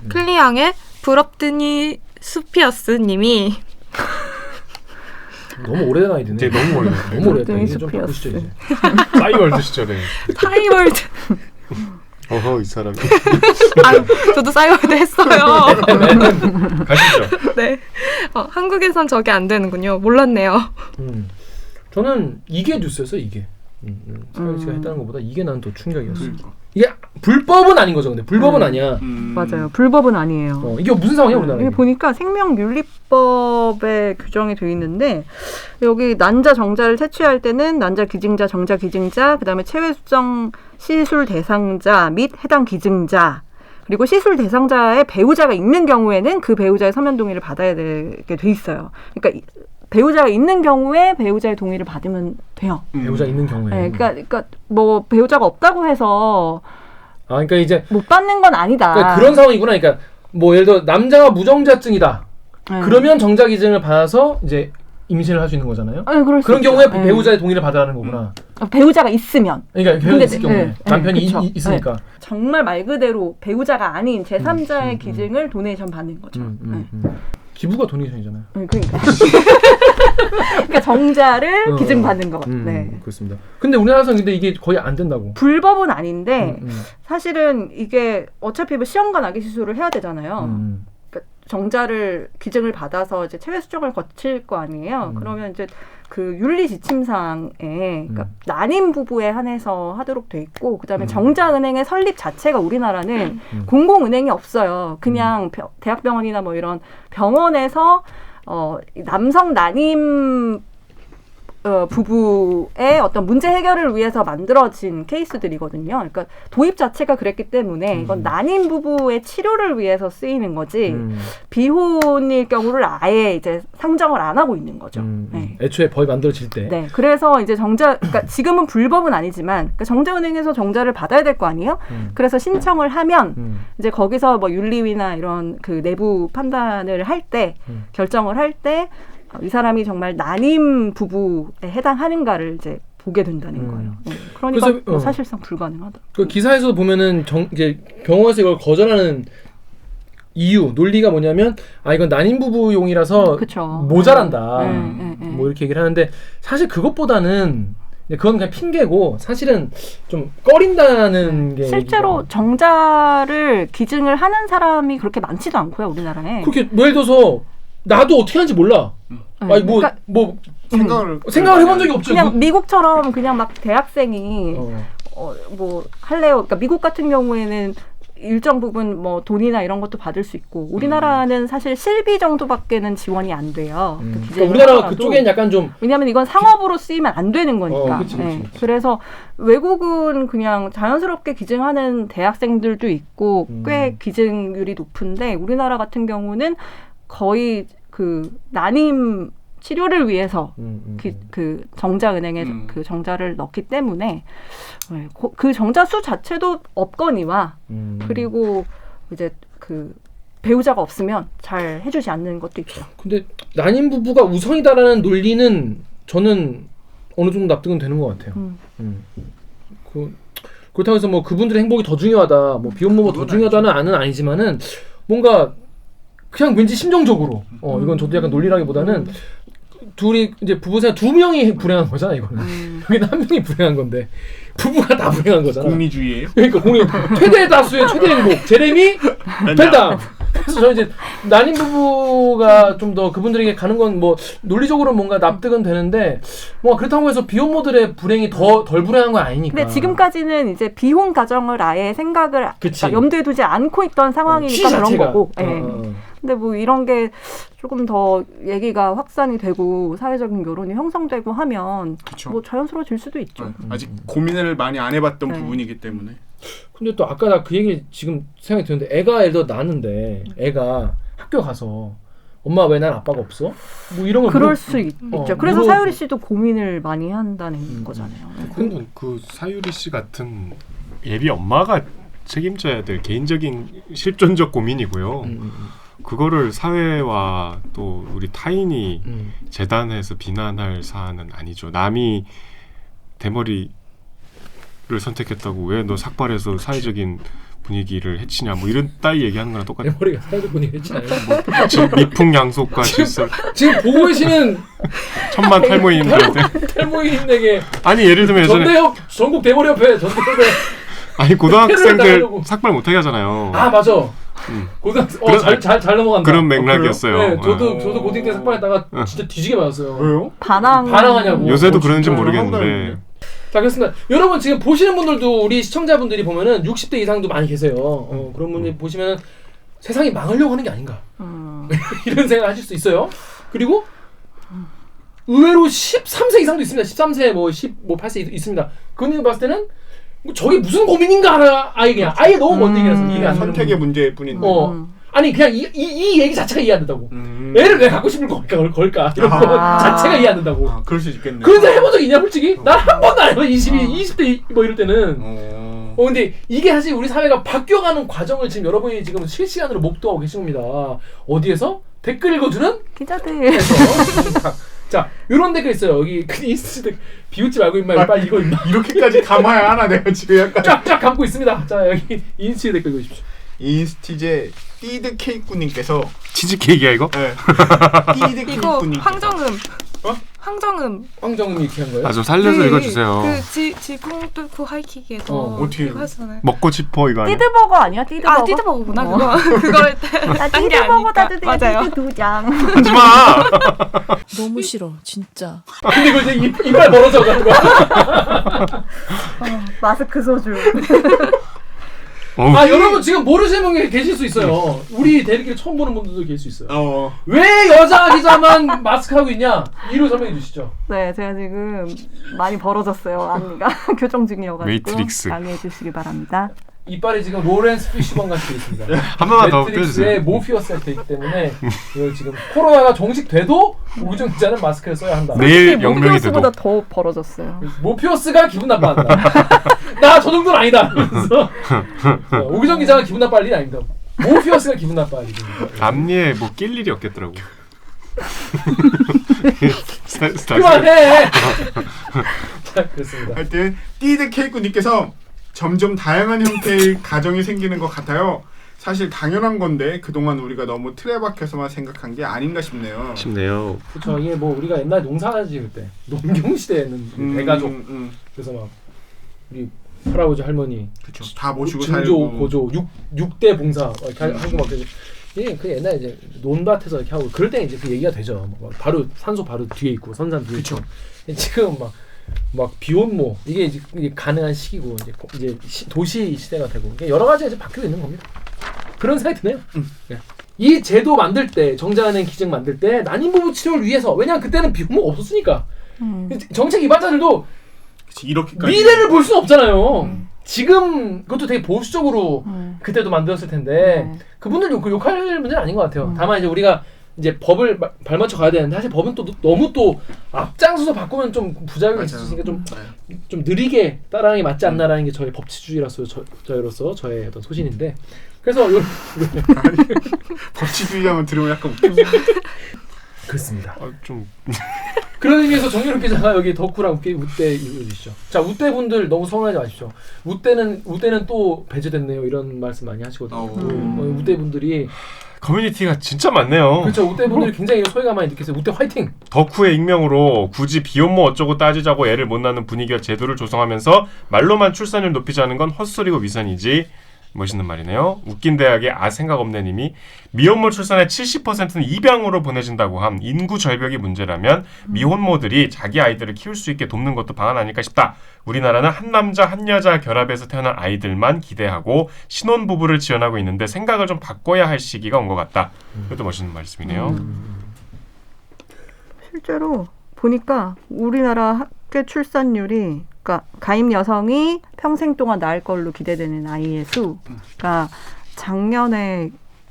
Speaker 5: 클리앙의 부럽드니 스피어스님이
Speaker 1: 너무 오래된 아이디네.
Speaker 3: 되게 너무 오래된
Speaker 1: 너무 오래됐다.
Speaker 2: 네,
Speaker 1: 이제 좀
Speaker 2: 스피어스.
Speaker 1: 바꾸시죠 이제.
Speaker 3: 싸이월드 시절에.
Speaker 5: 타이월드
Speaker 3: 어허 이 사람이.
Speaker 5: 저도 싸이월드 했어요.
Speaker 3: 가시죠.
Speaker 5: 네. 한국에선 저게 안 되는군요. 몰랐네요.
Speaker 1: 저는 이게 뉴스였어요. 이게. 사연 씨가 했다는 것보다 이게 난 더 충격이었어요. 이게 불법은 아닌 거죠. 근데 불법은 아니야.
Speaker 2: 맞아요. 불법은 아니에요.
Speaker 1: 이게 무슨 상황이야 우리나라?
Speaker 2: 여기 보니까 생명윤리법에 규정이 되어 있는데 여기 난자 정자를 채취할 때는 난자 기증자, 정자 기증자, 그다음에 체외 수정 시술 대상자 및 해당 기증자 그리고 시술 대상자의 배우자가 있는 경우에는 그 배우자의 서면 동의를 받아야 되게 돼 있어요. 그러니까 배우자가 있는 경우에 배우자의 동의를 받으면 돼요.
Speaker 1: 배우자 있는 경우에.
Speaker 2: 네, 그러니까 뭐 배우자가 없다고 해서
Speaker 1: 그러니까 이제
Speaker 2: 못 받는 건 아니다.
Speaker 1: 그러니까 그런 상황이구나. 그러니까 뭐 예를 들어 남자가 무정자증이다.
Speaker 2: 네.
Speaker 1: 그러면 정자 기증을 받아서 이제 임신을 할 수 있는 거잖아요.
Speaker 2: 네, 그럴 수
Speaker 1: 그런
Speaker 2: 있죠.
Speaker 1: 경우에
Speaker 2: 네.
Speaker 1: 배우자의 동의를 받으라는 거구나.
Speaker 2: 배우자가 있으면.
Speaker 1: 그러니까 배우자 있을 경우에
Speaker 2: 네,
Speaker 1: 남편이
Speaker 2: 그쵸.
Speaker 1: 있으니까.
Speaker 2: 네. 정말 말 그대로 배우자가 아닌 제3자의 기증을 도네이션 받는 거죠. 네.
Speaker 1: 기부가 도네이션이잖아요.
Speaker 2: 그러니까. 그러니까 정자를 기증받는 거. 네.
Speaker 1: 그렇습니다. 근데 우리나라에서는 근데 이게 거의 안 된다고.
Speaker 2: 불법은 아닌데 사실은 이게 어차피 뭐 시험관 아기 시술을 해야 되잖아요. 그러니까 정자를 기증을 받아서 이제 체외 수정을 거칠 거 아니에요. 그러면 이제 그 윤리 지침상에 그러니까 난임 부부에 한해서 하도록 돼 있고 그다음에 정자은행의 설립 자체가 우리나라는 공공은행이 없어요. 그냥 대학병원이나 뭐 이런 병원에서 남성 난임 부부의 어떤 문제 해결을 위해서 만들어진 케이스들이거든요. 그러니까 도입 자체가 그랬기 때문에 이건 난임 부부의 치료를 위해서 쓰이는 거지 비혼일 경우를 아예 이제 상정을 안 하고 있는 거죠. 네.
Speaker 1: 애초에 법이 만들어질 때.
Speaker 2: 네. 그래서 이제 그러니까 지금은 불법은 아니지만 그러니까 정자은행에서 정자를 받아야 될 거 아니에요? 그래서 신청을 하면 이제 거기서 뭐 윤리위나 이런 그 내부 판단을 할 때 결정을 할 때 이 사람이 정말 난임 부부에 해당하는가를 이제 보게 된다는 거예요. 네. 그러니까
Speaker 1: 그래서,
Speaker 2: 뭐 사실상 불가능하다.
Speaker 1: 그 기사에서도 보면은 이제 병원에서 이걸 거절하는 이유 논리가 뭐냐면 이건 난임 부부용이라서
Speaker 2: 그쵸.
Speaker 1: 모자란다. 뭐 이렇게 얘기를 하는데 사실 그것보다는 그건 그냥 핑계고 사실은 좀 꺼린다는 게
Speaker 2: 실제로
Speaker 1: 얘기가.
Speaker 2: 정자를 기증을 하는 사람이 그렇게 많지도 않고요, 우리나라에.
Speaker 1: 그렇게 뭐 예를 들어서 나도 어떻게 하는지 몰라. 아니
Speaker 2: 그러니까,
Speaker 4: 생각을
Speaker 1: 해본 적이 없죠.
Speaker 2: 그냥 미국처럼 그냥 막 대학생이 뭐 할래요. 그러니까 미국 같은 경우에는 일정 부분 뭐 돈이나 이런 것도 받을 수 있고 우리나라는 사실 실비 정도밖에는 지원이 안 돼요.
Speaker 1: 그러니까 우리나라 그쪽엔 약간 좀
Speaker 2: 왜냐하면 이건 상업으로 쓰이면 안 되는 거니까.
Speaker 1: 그치.
Speaker 2: 그래서 외국은 그냥 자연스럽게 기증하는 대학생들도 있고 꽤 기증률이 높은데 우리나라 같은 경우는 거의 그 난임 치료를 위해서 그 정자은행에 그 정자를 넣기 때문에 그 정자 수 자체도 없거니와 그리고 이제 그 배우자가 없으면 잘 해주지 않는 것도 있죠.
Speaker 1: 근데 난임 부부가 우선이다라는 논리는 저는 어느 정도 납득은 되는 것 같아요. 그렇다고 해서 뭐 그분들의 행복이 더 중요하다, 뭐 비혼모가 더 중요하다는 안은 아니지만은 뭔가 그냥 왠지 심정적으로 이건 저도 약간 논리라기보다는 둘이 이제 부부 생활 2명이 불행한 거잖아 이거는. 여기는 1명이 불행한 건데 부부가 다 불행한 거잖아.
Speaker 4: 공리주의예요?
Speaker 1: 그러니까 최대 다수의 최대 행복 제레미 벤담. 그래서 저는 이제 난임 부부가 좀 더 그분들에게 가는 건 뭐 논리적으로 뭔가 납득은 되는데 뭐 그렇다고 해서 비혼모들의 불행이 더 덜 불행한 건 아니니까.
Speaker 2: 근데 지금까지는 이제 비혼 가정을 아예 생각을 그러니까 염두에 두지 않고 있던 상황이니까 그런 거고. 근데 뭐 이런 게 조금 더 얘기가 확산이 되고 사회적인 여론이 형성되고 하면
Speaker 4: 그쵸.
Speaker 2: 뭐 자연스러워질 수도 있죠.
Speaker 4: 아직 고민을 많이 안 해봤던 부분이기 때문에.
Speaker 1: 근데 또 아까 나 그 얘기 지금 생각이 드는데 애가 예를 들어 낳는데 애가 학교 가서 엄마 왜 난 아빠가 없어? 뭐 이런 걸
Speaker 2: 그럴 수 있죠. 그래서 사유리 씨도 고민을 많이 한다는 거잖아요.
Speaker 3: 근데 그 사유리 씨 같은 예비 엄마가 책임져야 될 개인적인 실존적 고민이고요. 그거를 사회와 또 우리 타인이 재단해서 비난할 사안은 아니죠. 남이 대머리를 선택했다고 왜 너 삭발해서 사회적인 분위기를 해치냐 뭐 이런 따위 얘기하는 거랑 똑같아요.
Speaker 1: 대머리가 사회적 분위기 해치나요?
Speaker 3: 미풍양속과 질서.
Speaker 1: 지금 보고 계시는
Speaker 3: 천만 탈모인들한테
Speaker 1: 탈모인에게
Speaker 3: 아니 예를 들면 예전에
Speaker 1: 전대협 전국 대머리 협회 전대협회
Speaker 3: 아니 고등학생들 삭발 못하게 하잖아요.
Speaker 1: 아 맞아. 고등학생 잘 넘어간다.
Speaker 3: 그런 맥락이었어요.
Speaker 1: 네, 저도 고등 때 삭발했다가 진짜 뒤지게 맞았어요.
Speaker 4: 왜요?
Speaker 1: 반항하냐고.
Speaker 3: 요새도 그러는지 모르겠는데.
Speaker 1: 자 그렇습니다. 여러분 지금 보시는 분들도 우리 시청자분들이 보면은 60대 이상도 많이 계세요. 그런 분이 보시면은 세상이 망하려고 하는 게 아닌가 이런 생각 하실 수 있어요. 그리고 의외로 13세 이상도 있습니다. 13세 뭐 18세 있습니다. 그분들 봤을 때는 뭐 저게 무슨 고민인가 아예 너무 먼 얘기라서 이해가 안 되는
Speaker 4: 선택의 문제일 뿐인데.
Speaker 1: 아니 그냥 이 얘기 자체가 이해 안 된다고. 애를 왜 갖고 싶을 걸까 이런 거 자체가 이해 안 된다고.
Speaker 4: 그럴 수 있겠네.
Speaker 1: 그런 생각 해본 적 있냐 솔직히? 난 한 번도 안 해봐. 20대 뭐 이럴 때는. 근데 이게 사실 우리 사회가 바뀌어가는 과정을 지금 여러분이 지금 실시간으로 목도하고 계신 겁니다. 어디에서? 댓글 읽어주는
Speaker 2: 기자들.
Speaker 1: 자, 요런 댓글 있어요. 여기 인스티 비웃지 말고 임마 빨리 이거 임마.
Speaker 4: 이렇게까지 감아야 하나 내가 지금 약간
Speaker 1: 쫙쫙 감고 있습니다. 자, 여기 인스티 댓글 읽으십시오.
Speaker 4: 인스티제 띠드 케이크님께서
Speaker 3: 치즈케이크야 이거?
Speaker 4: 네. 띠드
Speaker 5: 이거
Speaker 4: 케이크님.
Speaker 5: 황정음. 황정음이
Speaker 1: 이렇게 한 거예요?
Speaker 3: 좀 살려서 읽어주세요.
Speaker 5: 지붕 뚫고 하이킥에서
Speaker 4: 어떻게
Speaker 5: 이거 하잖아요.
Speaker 3: 먹고 싶어 이거 아니야?
Speaker 2: 띠드버거 아니야? 띠드버거.
Speaker 5: 아 띠드버거구나 그거. 그걸
Speaker 2: 나 띠드버거 따도 돼.
Speaker 5: 맞아요.
Speaker 2: 띠드 2장.
Speaker 3: 하지마.
Speaker 6: 너무 싫어, 진짜.
Speaker 1: 근데 이거 이제 이빨 벌어져 가는 거야.
Speaker 2: 마스크 소주.
Speaker 1: 여러분 지금 모르시는 분 계실 수 있어요. 우리 대리기를 처음 보는 분들도 계실 수 있어요. 왜 여자 기자만 마스크 하고 있냐? 이유를 설명해 주시죠.
Speaker 2: 네, 제가 지금 많이 벌어졌어요. 앞니가 교정 중이어가지고
Speaker 3: 매트릭스.
Speaker 2: 양해해 주시기 바랍니다.
Speaker 1: 이빨이 지금 로렌스 피쉬번 같이 돼 있습니다.
Speaker 3: 한 번만 더
Speaker 1: 매트릭스에
Speaker 3: 빼주세요.
Speaker 1: 모피어스가 돼 있기 때문에 이거 지금 코로나가 종식돼도 오규정 기자는 마스크를 써야 한다.
Speaker 3: 내일 영명이 돼도.
Speaker 2: 모피어스보다 더 벌어졌어요.
Speaker 1: 모피어스가 기분 나빠한다. 나 저 정도는 아니다. 그래서 오규정 기자가 기분 나빠할 일이 아닙니다. 모피어스가 기분 나빠할 일입니다.
Speaker 3: 앞니에 뭐 낄 일이 없겠더라고.
Speaker 1: 그만해. 자, 그렇습니다.
Speaker 4: 하여튼 띠드 케이크님께서 점점 다양한 형태의 가정이 생기는 것 같아요. 사실 당연한 건데 그동안 우리가 너무 틀에 박혀서만 생각한 게 아닌가 싶네요.
Speaker 1: 그렇죠. 이게 뭐 우리가 옛날 농사 지을 때 농경 시대에는 대가족 그래서 막 우리 할아버지 할머니
Speaker 4: 그렇죠. 다 모시고
Speaker 1: 증조
Speaker 4: 살고
Speaker 1: 고조 6대 봉사 이렇게 하고 막 그 옛날에 이제 논밭에서 이렇게 하고 그럴 때 이제 그 얘기가 되죠. 바로 산소 바로 뒤에 있고 선산 뒤에 있고. 지금 막 비혼모 이게 이제 가능한 시기고 이제 도시 시대가 되고 여러 가지가 이제 바뀌고 있는 겁니다. 그런 생각이 드네요. 네. 이 제도 만들 때 정자은행 기증 만들 때 난임 부부 치료를 위해서 왜냐면 그때는 비혼모가 없었으니까 정책 입안자들도
Speaker 4: 이렇게까지
Speaker 1: 미래를 볼 수는 없잖아요. 지금 그것도 되게 보수적으로 그때도 만들었을 텐데 그분들 욕할 문제는 아닌 것 같아요. 다만 이제 우리가 이제 법을 발맞춰 가야 되는데 사실 법은 또 너무 또 앞장서서 바꾸면 좀 부작용이 있을 수 있으니까 좀 느리게 따라하는 게 맞지 않나라는 게 저의 법치주의로서 저희로서 저의 어떤 소신인데 그래서
Speaker 4: 법치주의자만 들으면 약간 웃겨.
Speaker 1: 그렇습니다.
Speaker 3: 좀
Speaker 1: 그런 의미에서 정유럽 기자가 여기 덕후랑 우대 읽어주시죠. 자, 우대 분들 너무 서운하지 마십시오. 우대는 또 배제됐네요. 이런 말씀 많이 하시거든요. 우대 분들이
Speaker 3: 커뮤니티가 진짜 많네요.
Speaker 1: 그렇죠. 우대 분들이 굉장히 소외감 많이 느끼세요. 우대 화이팅.
Speaker 3: 덕후의 익명으로 굳이 비혼모 어쩌고 따지자고 애를 못 낳는 분위기와 제도를 조성하면서 말로만 출산율 높이자는 건 헛소리고 위선이지. 멋있는 말이네요. 웃긴 대학의 생각 없네 님이 미혼모 출산의 70%는 입양으로 보내진다고 함. 인구 절벽이 문제라면 미혼모들이 자기 아이들을 키울 수 있게 돕는 것도 방안 아닐까 싶다. 우리나라는 한 남자 한 여자 결합해서 태어난 아이들만 기대하고 신혼부부를 지원하고 있는데 생각을 좀 바꿔야 할 시기가 온 것 같다. 이것도 멋있는 말씀이네요.
Speaker 2: 실제로 보니까 우리나라 학계 출산율이 그러니까 가임 여성이 평생 동안 낳을 걸로 기대되는 아이의 수가 작년에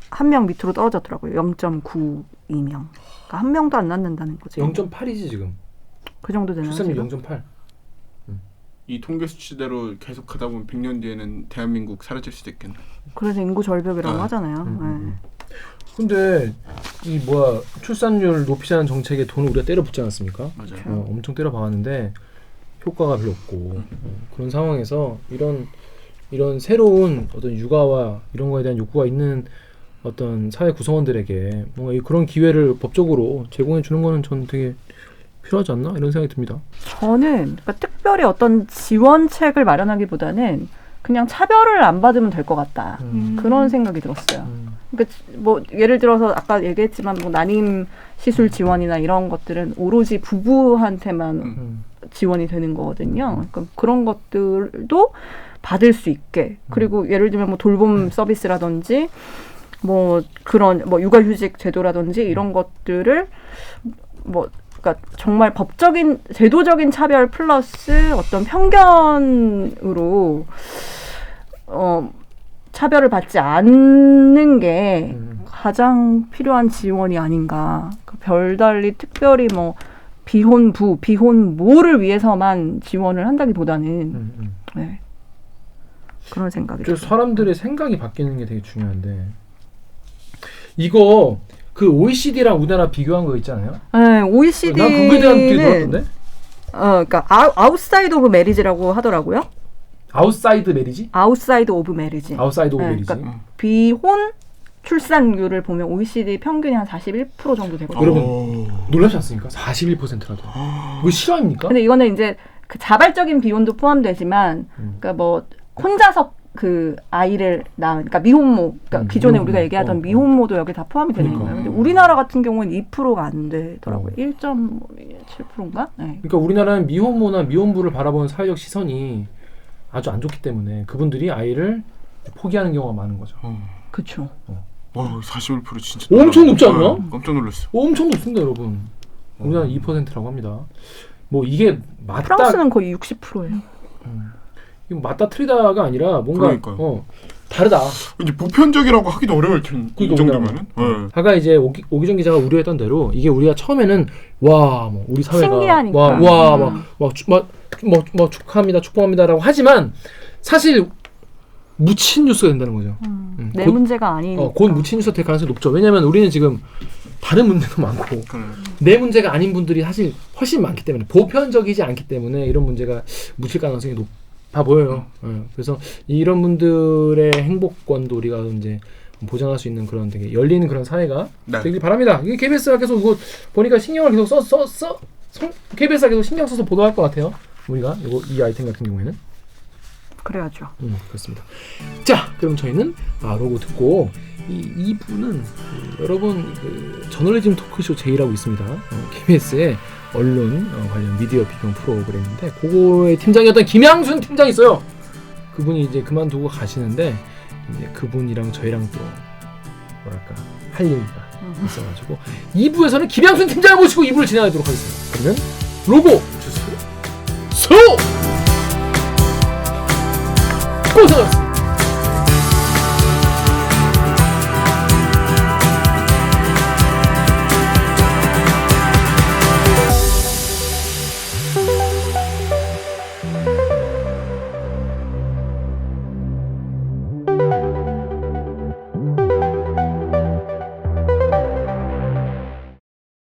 Speaker 2: 1명 밑으로 떨어졌더라고요. 0.92명. 그러니까 1명도 안 낳는다는 거죠.
Speaker 1: 0.8이지 지금.
Speaker 2: 그 정도 되나요?
Speaker 1: 출산율 0.8.
Speaker 4: 이 통계 수치대로 계속 가다 보면 100년 뒤에는 대한민국 사라질 수도 있겠네.
Speaker 2: 그래서 인구 절벽이라고 하잖아요.
Speaker 1: 근데 이 출산율 높이자는 정책에 돈을 우리가 때려붓지 않았습니까?
Speaker 4: 맞아요.
Speaker 1: 엄청 때려박았는데 효과가 별로 없고 그런 상황에서 이런 새로운 어떤 육아와 이런 거에 대한 욕구가 있는 어떤 사회 구성원들에게 뭔가 그런 기회를 법적으로 제공해 주는 거는 저는 되게 필요하지 않나 이런 생각이 듭니다.
Speaker 2: 저는 그러니까 특별히 어떤 지원책을 마련하기보다는 그냥 차별을 안 받으면 될 것 같다. 그런 생각이 들었어요. 그러니까 뭐 예를 들어서 아까 얘기했지만 뭐 난임 시술 지원이나 이런 것들은 오로지 부부한테만 지원이 되는 거거든요. 그러니까 그런 것들도 받을 수 있게. 그리고 예를 들면 뭐 돌봄 서비스라든지 뭐 그런 뭐 육아휴직 제도라든지 이런 것들을 뭐 그러니까 정말 법적인 제도적인 차별 플러스 어떤 편견으로 차별을 받지 않는 게 가장 필요한 지원이 아닌가. 별달리 특별히 뭐 비혼부, 비혼모를 위해서만 지원을 한다기보다는 네. 그런 생각이 들어요.
Speaker 1: 사람들의 생각이 바뀌는 게 되게 중요한데 이거 그 OECD랑 우리나라 비교한 거 있잖아요.
Speaker 2: 네, OECD는
Speaker 1: 난 그거에 대한 되게 놀랐던데.
Speaker 2: 그러니까 아웃사이드 오브 메리지라고 하더라고요.
Speaker 1: 아웃사이드 메리지?
Speaker 2: 아웃사이드 오브 메리지.
Speaker 1: 아웃사이드 오브
Speaker 2: 네,
Speaker 1: 메리지.
Speaker 2: 그러니까 비혼 출산율을 보면 OECD 평균이 한 41% 정도 되거든요.
Speaker 1: 여러분 놀라지 않습니까? 41%라도. 이거 실화입니까?
Speaker 2: 근데 이거는 이제 그 자발적인 비혼도 포함되지만, 그러니까 뭐 혼자서 그 아이를 낳은, 그러니까 미혼모, 그러니까 기존에
Speaker 1: 미혼모.
Speaker 2: 우리가 얘기하던 미혼모도 여기 다 포함이 되는 거예요. 근데 우리나라 같은 경우는 2%가 안 되더라고요. 1.7%인가? 네.
Speaker 1: 그러니까 우리나라는 미혼모나 미혼부를 바라보는 사회적 시선이 아주 안 좋기 때문에 그분들이 아이를 포기하는 경우가 많은 거죠.
Speaker 2: 그렇죠.
Speaker 4: 와, 41% 진짜
Speaker 1: 엄청 높지 않나?
Speaker 4: 깜짝 놀랐어.
Speaker 1: 엄청 높습니다, 여러분. 우리나라 2%라고 합니다. 뭐 이게 맞다.
Speaker 2: 프랑스는 거의 60%예요.
Speaker 1: 이거 맞다 틀리다가 아니라 뭔가 다르다.
Speaker 4: 이제 보편적이라고 하기도 어려울 텐데 이 정도면은.
Speaker 1: 아까 이제 오기정 기자가 우려했던 대로 이게 우리가 처음에는 뭐 우리 사회가
Speaker 2: 신기하니까.
Speaker 1: 뭐 축하합니다, 축복합니다라고 하지만 사실 묻힌 뉴스가 된다는 거죠.
Speaker 2: 내 문제가 아니니까.
Speaker 1: 곧 묻힌 뉴스가 될 가능성이 높죠. 왜냐하면 우리는 지금 다른 문제도 많고 내 문제가 아닌 분들이 사실 훨씬 많기 때문에 보편적이지 않기 때문에 이런 문제가 묻힐 가능성이 높아 보여요. 그래서 이런 분들의 행복권도 우리가 이제 보장할 수 있는 그런 되게 열린 그런 사회가 되길 바랍니다. 이게 KBS가 계속 이거 보니까 신경을 계속 KBS가 계속 신경 써서 보도할 것 같아요. 우리가 이 아이템 같은 경우에는.
Speaker 2: 그래야죠.
Speaker 1: 그렇습니다. 자, 그럼 저희는 로고 듣고 이 2부는 여러분 저널리즘 토크쇼 제이라고 있습니다. KBS의 언론 관련 미디어 비평 프로그램인데 그거의 팀장이었던 김양순 팀장이 있어요. 그분이 이제 그만두고 가시는데 이제 그분이랑 저희랑 또 뭐랄까 할 얘기가 있어가지고 2부에서는 김양순 팀장을 모시고 2부를 진행하도록 하겠습니다. 그러면 로고 주세요. 고생하셨습니다.